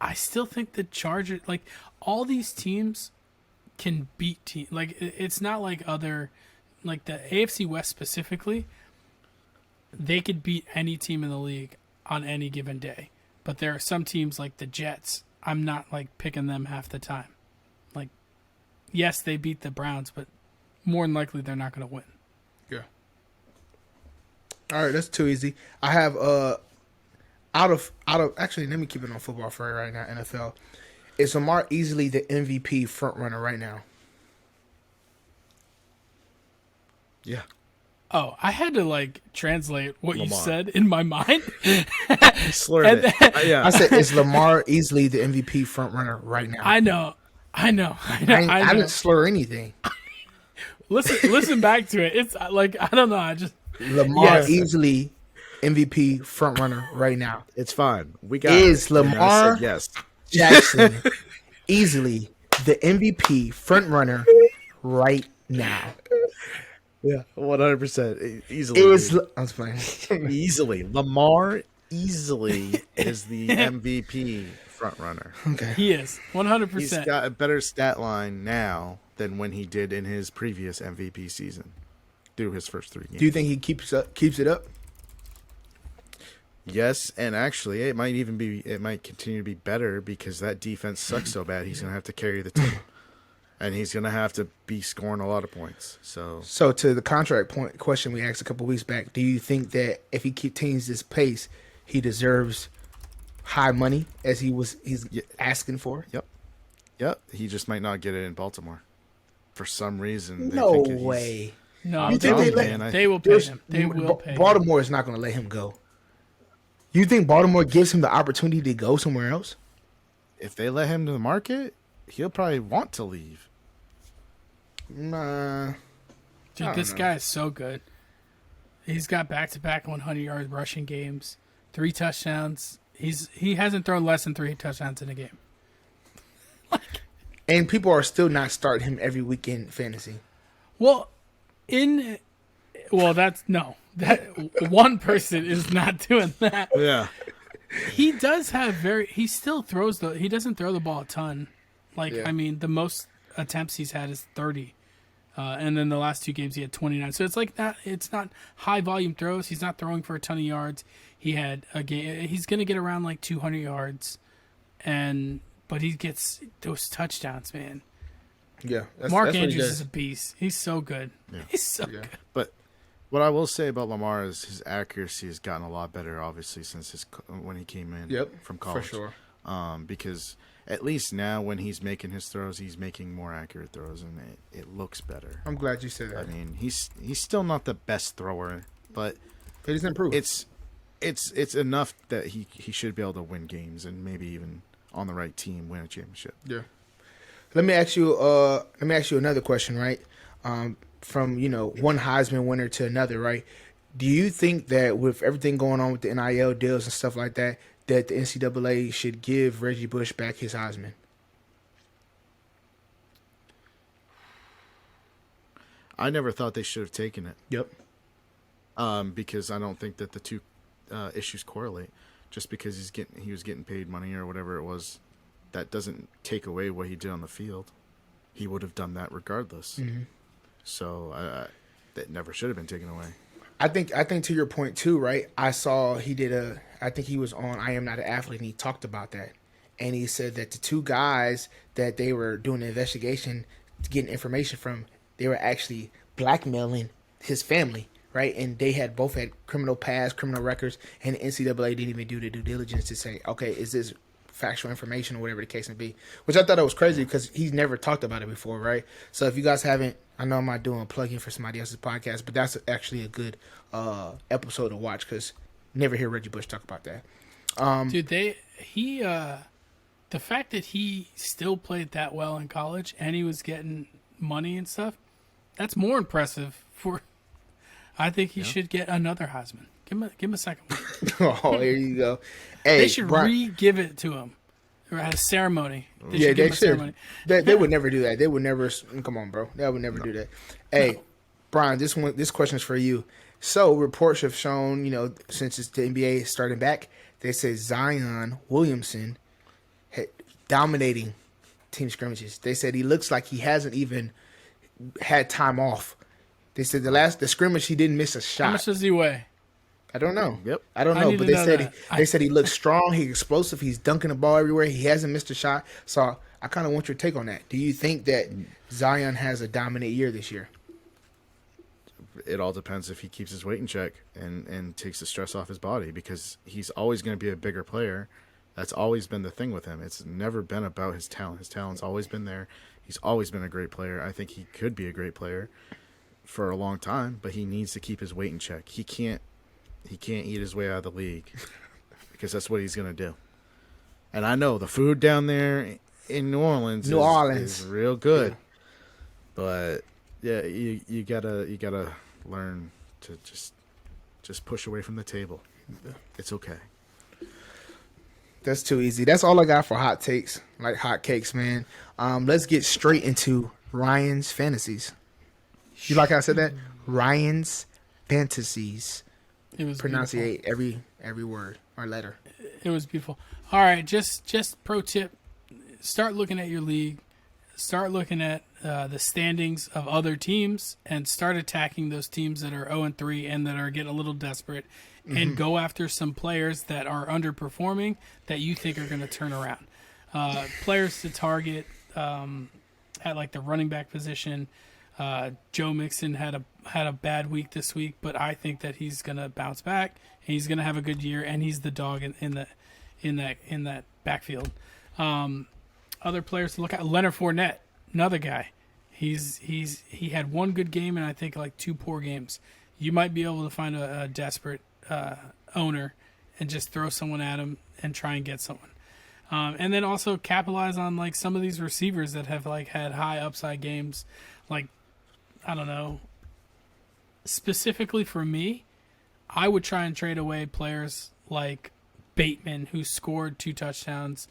I still think the Chargers, like all these teams, can beat teams. Like it's not like the AFC West specifically. They could beat any team in the league on any given day. But there are some teams like the Jets, I'm not like picking them half the time. Like, yes, they beat the Browns, but more than likely they're not going to win. Yeah. All right, that's too easy. I have out of actually, let me keep it on football for right now, NFL. Is Lamar easily the MVP front runner right now? Yeah. Oh, I had to translate what you Lamar. said in my mind. Slurred And it. then- Yeah. I said, is Lamar easily the MVP front runner right now? I know. I know. didn't slur anything. Listen back to it. It's I don't know. I just Lamar Yes. easily MVP front runner right now. It's fine. We got Is it. And I said Lamar yes. Jackson easily the MVP front runner right now? Yeah, 100%. Easily. Is dude. I was playing. Easily. Lamar easily is the MVP front runner. Okay. he is 100%. He's got a better stat line now than when he did in his previous MVP season through his first 3 games. Do you think he keeps it up? Yes, and actually it might continue to be better because that defense sucks so bad he's going to have to carry the team. And he's going to have to be scoring a lot of points. So To the contract point question we asked a couple weeks back, do you think that if he continues this pace, he deserves high money as he's asking for? Yep, he just might not get it in Baltimore. For some reason. They No think he's- way. No, You think they will pay him. They will pay him. Baltimore is not going to let him go. You think Baltimore gives him the opportunity to go somewhere else? If they let him to the market, he'll probably want to leave. Nah. Dude, this guy is so good. He's got back-to-back 100-yard rushing games, 3 touchdowns. He hasn't thrown less than 3 touchdowns in a game. And people are still not starting him every week in fantasy. Well, that's no. That one person is not doing that. Yeah. He does have he still throws he doesn't throw the ball a ton. Yeah. I mean, the most attempts he's had is 30. And then the last 2 games he had 29. So it's not high volume throws. He's not throwing for a ton of yards. He had a game. He's going to get around 200 yards, but he gets those touchdowns, man. Yeah. Mark that's what he Andrews does. is a beast. He's so good. Yeah. He's so good. But what I will say about Lamar is his accuracy has gotten a lot better, obviously, since when he came in from college. For sure. Because at least now when he's making his throws, he's making more accurate throws, and it looks better. I'm glad you said that. I mean, he's still not the best thrower, but He's improved. it's enough that he should be able to win games and maybe even on the right team win a championship. Yeah. Let me ask you another question, right? From one Heisman winner to another, right? Do you think that with everything going on with the NIL deals and stuff like that, that the NCAA should give Reggie Bush back his Heisman? I never thought they should have taken it. Yep. Because I don't think that the two issues correlate. Just because he was getting paid money or whatever it was, that doesn't take away what he did on the field. He would have done that regardless. Mm-hmm. So that never should have been taken away. I think to your point too, right? I saw I think he was on I Am Not an Athlete, and he talked about that. And he said that the 2 guys that they were doing the investigation, getting information from, they were actually blackmailing his family, right? And they had both had criminal past, criminal records, and the NCAA didn't even do the due diligence to say, okay, is this factual information or whatever the case may be? Which I thought that was crazy because he's never talked about it before, right? So if you guys haven't, I know I'm not doing a plug-in for somebody else's podcast, but that's actually a good episode to watch because never hear Reggie Bush talk about that. Dude, the fact that he still played that well in college and he was getting money and stuff, that's more impressive. I think he should get another Heisman. Give him a second one. Oh, here you go. Hey, They should re-give it to him. Or at a ceremony. They give him a should. ceremony. They would never do that. They would never. Come on, bro. They would never do that. Hey, Brian, this question is for you. So reports have shown, since the NBA starting back, they say Zion Williamson dominating team scrimmages. They said he looks like he hasn't even had time off. They said the scrimmage he didn't miss a shot. How much does he weigh? I don't know. Yep. I don't I know, need but to they know said that. they said he looks strong, he's explosive, he's dunking the ball everywhere, he hasn't missed a shot. So I kind of want your take on that. Do you think that Zion has a dominant year this year? It all depends if he keeps his weight in check and takes the stress off his body, because he's always going to be a bigger player. That's always been the thing with him. It's never been about his talent. His talent's always been there. He's always been a great player. I think he could be a great player. for a long time, but he needs to keep his weight in check. He can't eat his way out of the league because that's what he's going to do. And I know the food down there in New Orleans is real good. Yeah. But yeah, you gotta learn to just push away from the table. It's okay. That's too easy. That's all I got for hot takes, like hot cakes, man. Let's get straight into Ryan's fantasies. You like how I said that? Ryan's fantasies. It was pronunciate every word or letter. It was beautiful. All right, just pro tip: start looking at your league, start looking at the standings of other teams, and start attacking those teams that are 0-3 and that are getting a little desperate, and go after some players that are underperforming that you think are going to turn around. Players to target at like the running back position. Joe Mixon had a bad week this week, but I think that he's gonna bounce back and he's gonna have a good year, and he's the dog in that backfield. Other players to look at: Leonard Fournette, another guy. He had one good game and I think like 2 poor games. You might be able to find a desperate owner and just throw someone at him and try and get someone. And then also capitalize on like some of these receivers that have like had high upside games. Like, I don't know. Specifically for me, I would try and trade away players like Bateman, who scored 2 touchdowns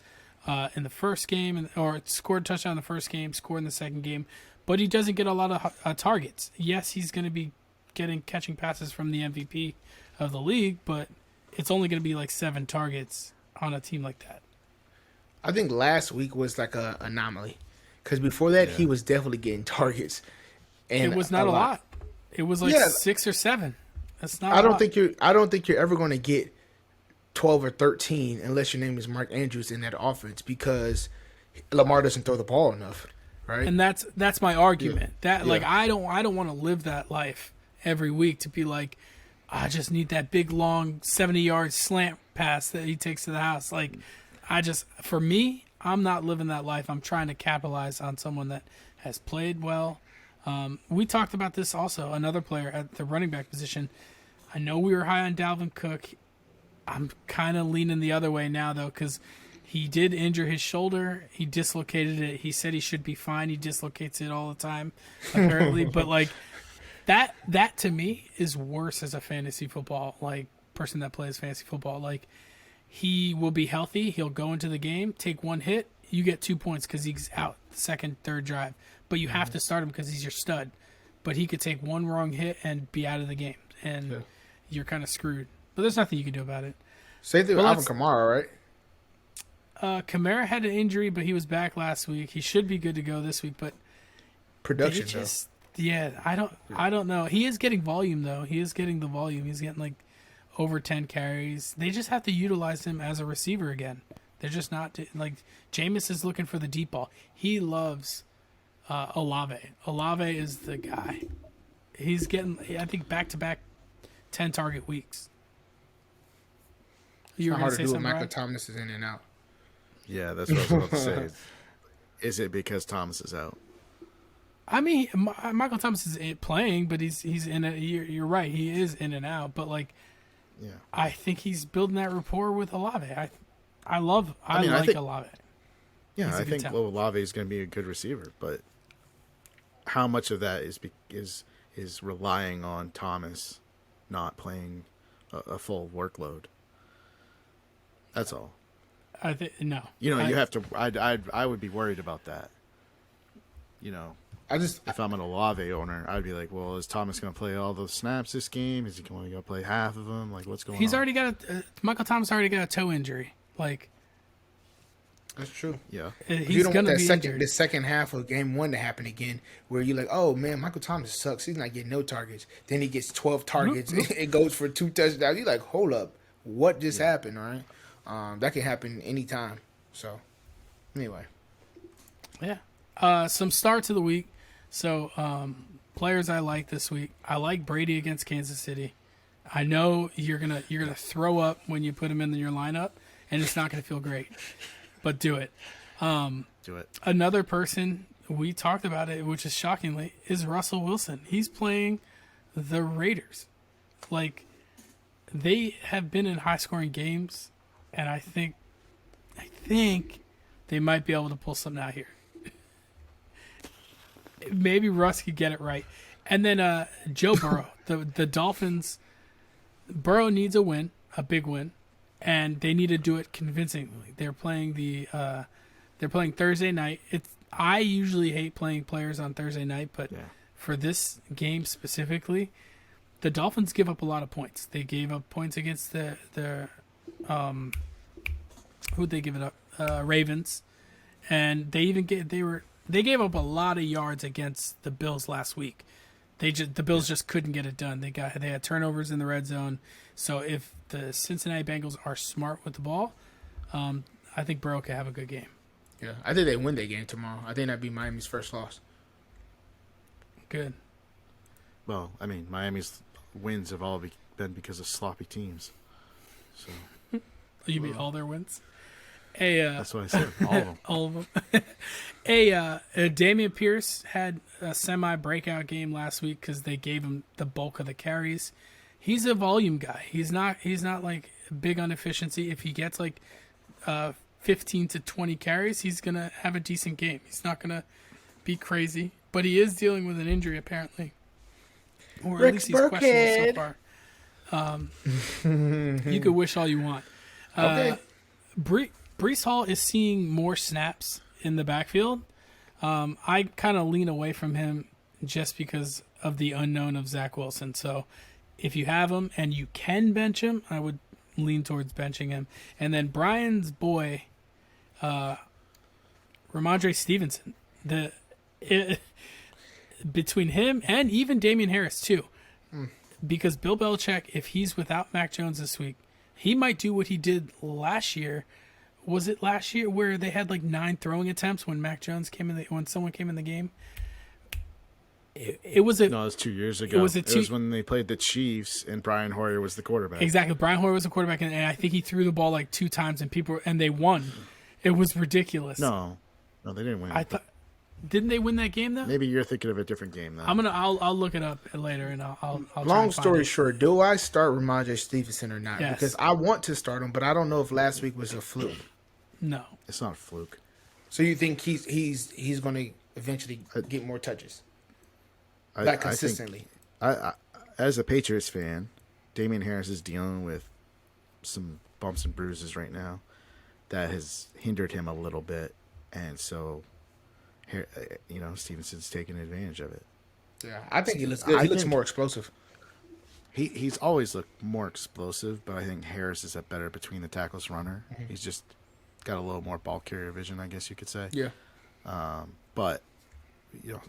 in the first game, or scored a touchdown in the first game, scored in the second game, but he doesn't get a lot of targets. Yes, he's going to be catching passes from the MVP of the league, but it's only going to be like 7 targets on a team like that. I think last week was like an anomaly, because before that he was definitely getting targets, and it was not a lot. It was like 6 or 7. That's not. I don't think you're ever going to get 12 or 13 unless your name is Mark Andrews in that offense, because Lamar doesn't throw the ball enough, right? And that's my argument. Like I don't want to live that life every week to be like, I just need that big long 70-yard slant pass that he takes to the house. Like for me, I'm not living that life. I'm trying to capitalize on someone that has played well. We talked about this also, another player at the running back position. I know we were high on Dalvin Cook. I'm kind of leaning the other way now, though, because he did injure his shoulder. He dislocated it. He said he should be fine. He dislocates it all the time, apparently. But, like, that to me is worse as a fantasy football, like, person that plays fantasy football. Like, he will be healthy. He'll go into the game, take 1 hit. You get 2 points because he's out the second, third drive. But you have to start him because he's your stud. But he could take 1 wrong hit and be out of the game. And you're kind of screwed. But there's nothing you can do about it. Same thing with Alvin Kamara, right? Kamara had an injury, but he was back last week. He should be good to go this week. But production, I don't know. He is getting volume, though. He is getting the volume. He's getting like over 10 carries. They just have to utilize him as a receiver again. They're just not like Jameis is looking for the deep ball. He loves Olave. Olave is the guy. He's getting, I think, back-to-back 10 target weeks. You were going to say something, Michael Thomas is in and out. Yeah, that's what I was about to say. Is it because Thomas is out? I mean, Michael Thomas is playing, but he's in it. You're right. He is in and out. But, like, I think he's building that rapport with Olave. I like Olave. Yeah, I think Olave is going to be a good receiver, but how much of that is relying on Thomas not playing a full workload? That's all. I think no. You have to. I would be worried about that. You know, if I'm an Olave owner, I'd be like, well, is Thomas going to play all the snaps this game? Is he only going to play half of them? Like, what's going on? He's already got Michael Thomas already got a toe injury. Like, that's true. Yeah, you don't want the second half of game 1 to happen again, where you're like, oh man, Michael Thomas sucks. He's not getting no targets. Then he gets 12 targets. It goes for 2 touchdowns. You're like, hold up, what just happened? All right. That can happen anytime. So, anyway. Yeah. Some starts of the week. So, players I like this week. I like Brady against Kansas City. I know you're gonna throw up when you put him in your lineup, and it's not gonna feel great. But do it. Do it. Another person we talked about it, which is shockingly, is Russell Wilson. He's playing the Raiders. Like, they have been in high-scoring games, and I think they might be able to pull something out here. Maybe Russ could get it right. And then Joe Burrow, the Dolphins. Burrow needs a win, a big win, and they need to do it convincingly. They're playing Thursday night. I usually hate playing players on Thursday night, but for this game specifically, the Dolphins give up a lot of points. They gave up points against the who'd they give it up? Ravens, and they gave up a lot of yards against the Bills last week. The Bills just couldn't get it done. They had turnovers in the red zone. So if the Cincinnati Bengals are smart with the ball, I think Burrow could have a good game. Yeah, I think they win that game tomorrow. I think that'd be Miami's first loss. Good. Well, I mean, Miami's wins have all been because of sloppy teams. So You mean all their wins? Hey, that's what I said. All of them. all of them. Hey, Damien Pierce had a semi-breakout game last week because they gave him the bulk of the carries. He's a volume guy. He's not like big on efficiency. If he gets like 15 to 20 carries, he's gonna have a decent game. He's not gonna be crazy, but he is dealing with an injury apparently, or at least he's questionable so far. You could wish all you want. Okay. Breece Hall is seeing more snaps in the backfield. I kind of lean away from him just because of the unknown of Zach Wilson. So if you have him and you can bench him, I would lean towards benching him. And then Brian's boy, Ramondre Stevenson, between him and even Damien Harris too, because Bill Belichick, if he's without Mac Jones this week, he might do what he did last year. Was it last year where they had like 9 throwing attempts when Mac Jones when someone came in the game? It was No, it was 2 years ago. It was when they played the Chiefs and Brian Hoyer was the quarterback. Exactly. Brian Hoyer was the quarterback, and I think he threw the ball like 2 times, and they won. It was ridiculous. No, they didn't win. Didn't they win that game though? Maybe you're thinking of a different game though. I'll look it up later, and I'll Long story short, do I start Ramondre Stevenson or not? Yes. Because I want to start him, but I don't know if last week was a fluke. No, it's not a fluke. So you think he's going to eventually get more touches? Consistently. I as a Patriots fan, Damien Harris is dealing with some bumps and bruises right now that has hindered him a little bit, and so Stevenson's taking advantage of it. Yeah, I think he looks good. He looks more explosive. He's always looked more explosive, but I think Harris is a better between the tackles runner. Mm-hmm. He's just got a little more ball carrier vision, I guess you could say. Yeah. But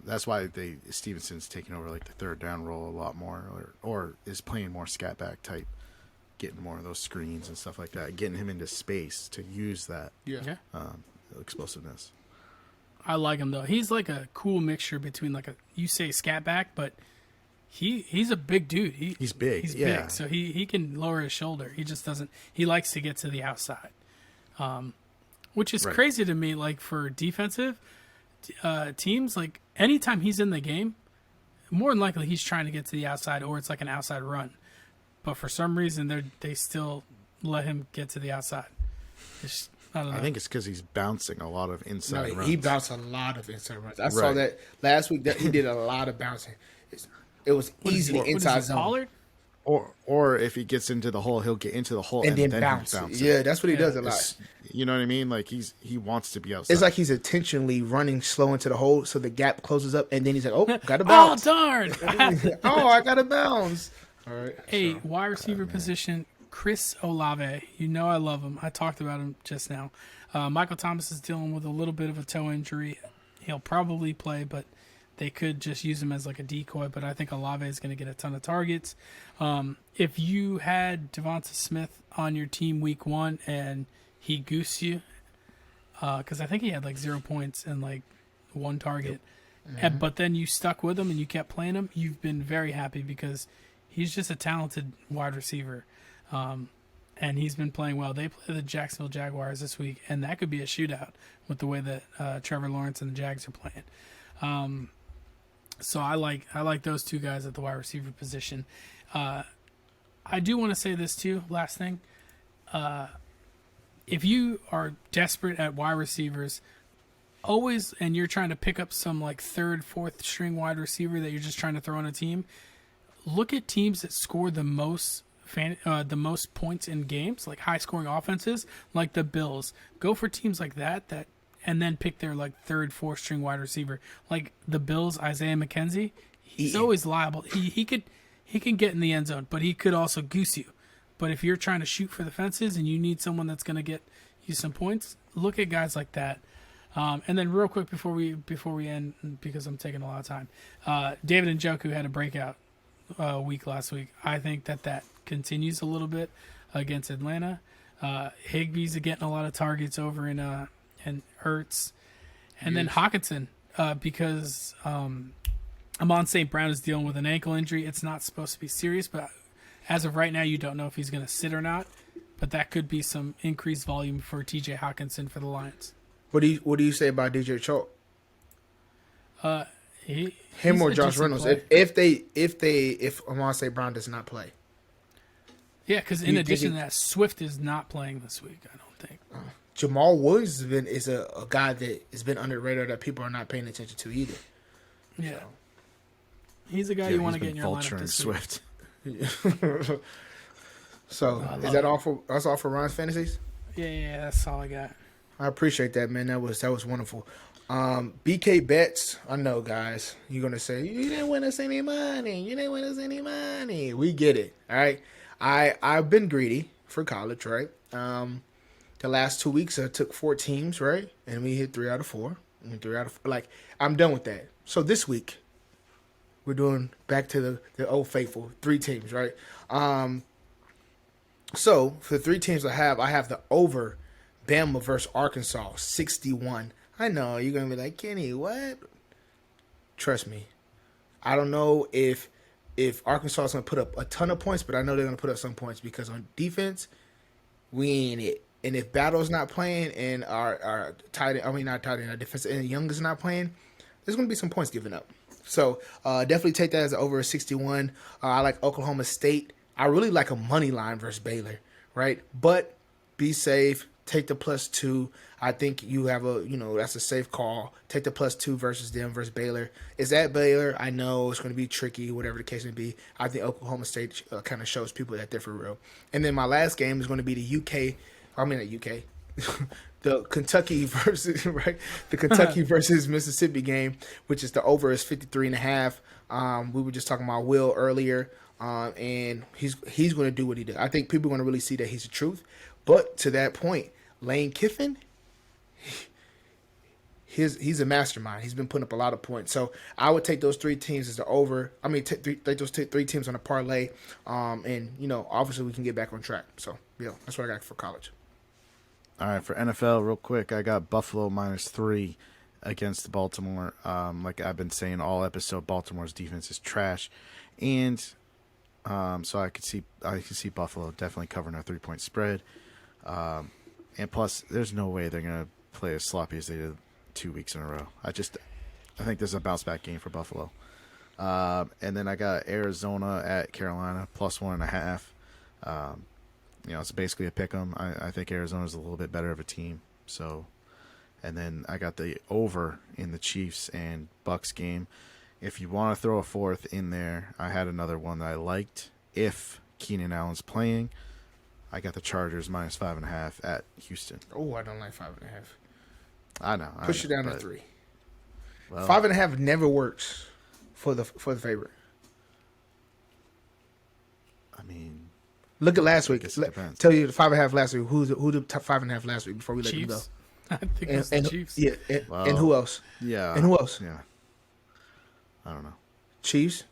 that's why Stevenson's taking over like the third down role a lot more, or is playing more scat back type, getting more of those screens and stuff like that, getting him into space to use that explosiveness. I like him though. He's like a cool mixture between you say scat back, but he's a big dude. He's big. He's big, so he can lower his shoulder. He just doesn't. He likes to get to the outside, which is crazy to me. Like for defensive teams, like anytime he's in the game, more than likely he's trying to get to the outside, or it's like an outside run. But for some reason, they still let him get to the outside. I don't know. I think it's because he's bouncing a lot of inside runs. He bounced a lot of inside runs. I saw that last week. That he did a lot of bouncing. It was easy inside zone. Pollard? Or if he gets into the hole, he'll get into the hole and then bounce. Yeah, that's what he does a lot. You know what I mean? Like he wants to be outside. It's like he's intentionally running slow into the hole so the gap closes up, and then he's like, "Oh, got to bounce! Oh darn! I got to bounce!" All right. Hey, wide receiver position, Chris Olave. You know I love him. I talked about him just now. Michael Thomas is dealing with a little bit of a toe injury. He'll probably play, but they could just use him as like a decoy. But I think Olave is going to get a ton of targets. If you had Devonta Smith on your team week 1 and he goosed you, because I think he had like 0 points and like 1 target, but then you stuck with him and you kept playing him, you've been very happy because he's just a talented wide receiver. and he's been playing well. They play the Jacksonville Jaguars this week, and that could be a shootout with the way that Trevor Lawrence and the Jags are playing. So I like those two guys at the wide receiver position. I do want to say this too. Last thing, if you are desperate at wide receivers, always, and you're trying to pick up some like third, fourth string wide receiver that you're just trying to throw on a team, look at teams that score the most points in games, like high scoring offenses, like the Bills. Go for teams like that, and then pick their like third, fourth string wide receiver. Like the Bills, Isaiah McKenzie, he's always liable. He can get in the end zone, but he could also goose you. But if you're trying to shoot for the fences and you need someone that's going to get you some points, look at guys like that. And then real quick before we end, because I'm taking a lot of time, David Njoku had a breakout week last week. I think that continues a little bit against Atlanta. Higbee's getting a lot of targets over in Hurts, and then Hawkinson because Amon St. Brown is dealing with an ankle injury. It's not supposed to be serious, but as of right now, you don't know if he's going to sit or not. But that could be some increased volume for T.J. Hawkinson for the Lions. What do you say about DJ Chalk? Him or Josh Reynolds? If Amon St. Brown does not play. Yeah, because in addition to that, Swift is not playing this week, I don't think. Jamal Woods is a guy that has been under the radar that people are not paying attention to either. Yeah. So. He's a guy you want to get in your lineup this Swift. So, is that all for Ron's fantasies? Yeah, that's all I got. I appreciate that, man. That was wonderful. BK Bets, I know, guys. You're going to say, you didn't win us any money. We get it, all right? I've been greedy for college, right? The last 2 weeks, I took 4 teams, right? And we hit 3 out of 4. Like, I'm done with that. So this week, we're doing back to the old faithful 3 teams, right? So for the 3 teams I have the over Bama versus Arkansas, 61. I know you're going to be like, Kenny, what? Trust me. I don't know if Arkansas is going to put up a ton of points, but I know they're going to put up some points because on defense, we ain't it. And if Battle's not playing and our defensive end Young is not playing, there's going to be some points given up. So definitely take that as an over 61. I like Oklahoma State. I really like a money line versus Baylor, right? But be safe. Take the +2. I think you have that's a safe call. Take the +2 versus them versus Baylor. Is that Baylor? I know it's going to be tricky, whatever the case may be. I think Oklahoma State kind of shows people that they're for real. And then my last game is going to be the Kentucky versus the Kentucky versus Mississippi game, which is the over is 53.5. We were just talking about Will earlier, and he's going to do what he did. I think people are going to really see that he's the truth. But to that point, Lane Kiffin, he's a mastermind. He's been putting up a lot of points. So I would take those 3 teams as the over. I mean, take those 3 teams on a parlay, and obviously we can get back on track. So that's what I got for college. All right, for NFL, real quick, I got Buffalo -3 against Baltimore. Like I've been saying all episode, Baltimore's defense is trash, and so I could see Buffalo definitely covering a 3-point spread. And plus, there's no way they're gonna play as sloppy as they did 2 weeks in a row. I think this is a bounce back game for Buffalo. And then I got Arizona at Carolina +1.5. It's basically a pick 'em. I think Arizona's a little bit better of a team. So, and then I got the over in the Chiefs and Bucks game. If you want to throw a 4th in there, I had another one that I liked. If Keenan Allen's playing, I got the Chargers -5.5 at Houston. Oh, I don't like 5.5. I know. Push it down to 3. Well, 5.5 never works for the favorite. I mean, look at last week. Tell you the 5.5 last week. Who the top 5.5 last week before we let you go? I think it's the Chiefs. Yeah, and who else? Yeah. And who else? Yeah. I don't know. Chiefs.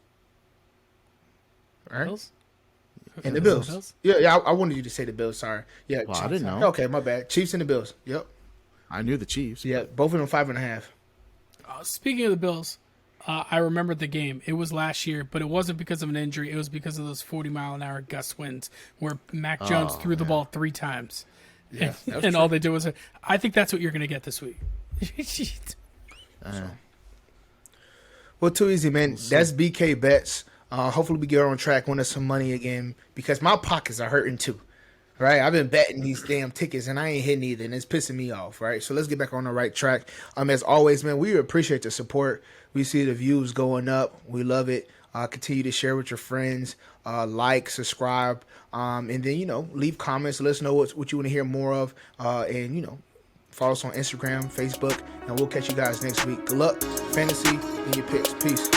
All right. Bills? And the Bills. Yeah. I wanted you to say the Bills. Sorry. Yeah. Well, I didn't know. Okay, my bad. Chiefs and the Bills. Yep. I knew the Chiefs. Yeah, both of them 5.5. Speaking of the Bills, I remembered the game. It was last year, but it wasn't because of an injury. It was because of those 40-mile-an-hour gust winds where Mac Jones threw the ball 3 times. Yeah, and all they did was, I think that's what you're going to get this week. Well, too easy, man. That's BK Bets. Hopefully we get on track, win us some money again, because my pockets are hurting too. Right, I've been betting these damn tickets and I ain't hitting either, and it's pissing me off. Right, so let's get back on the right track. As always, man, we appreciate the support. We see the views going up. We love it. Continue to share with your friends. Like, subscribe, and then leave comments. Let us know what you want to hear more of. And follow us on Instagram, Facebook, and we'll catch you guys next week. Good luck, fantasy, and your picks. Peace.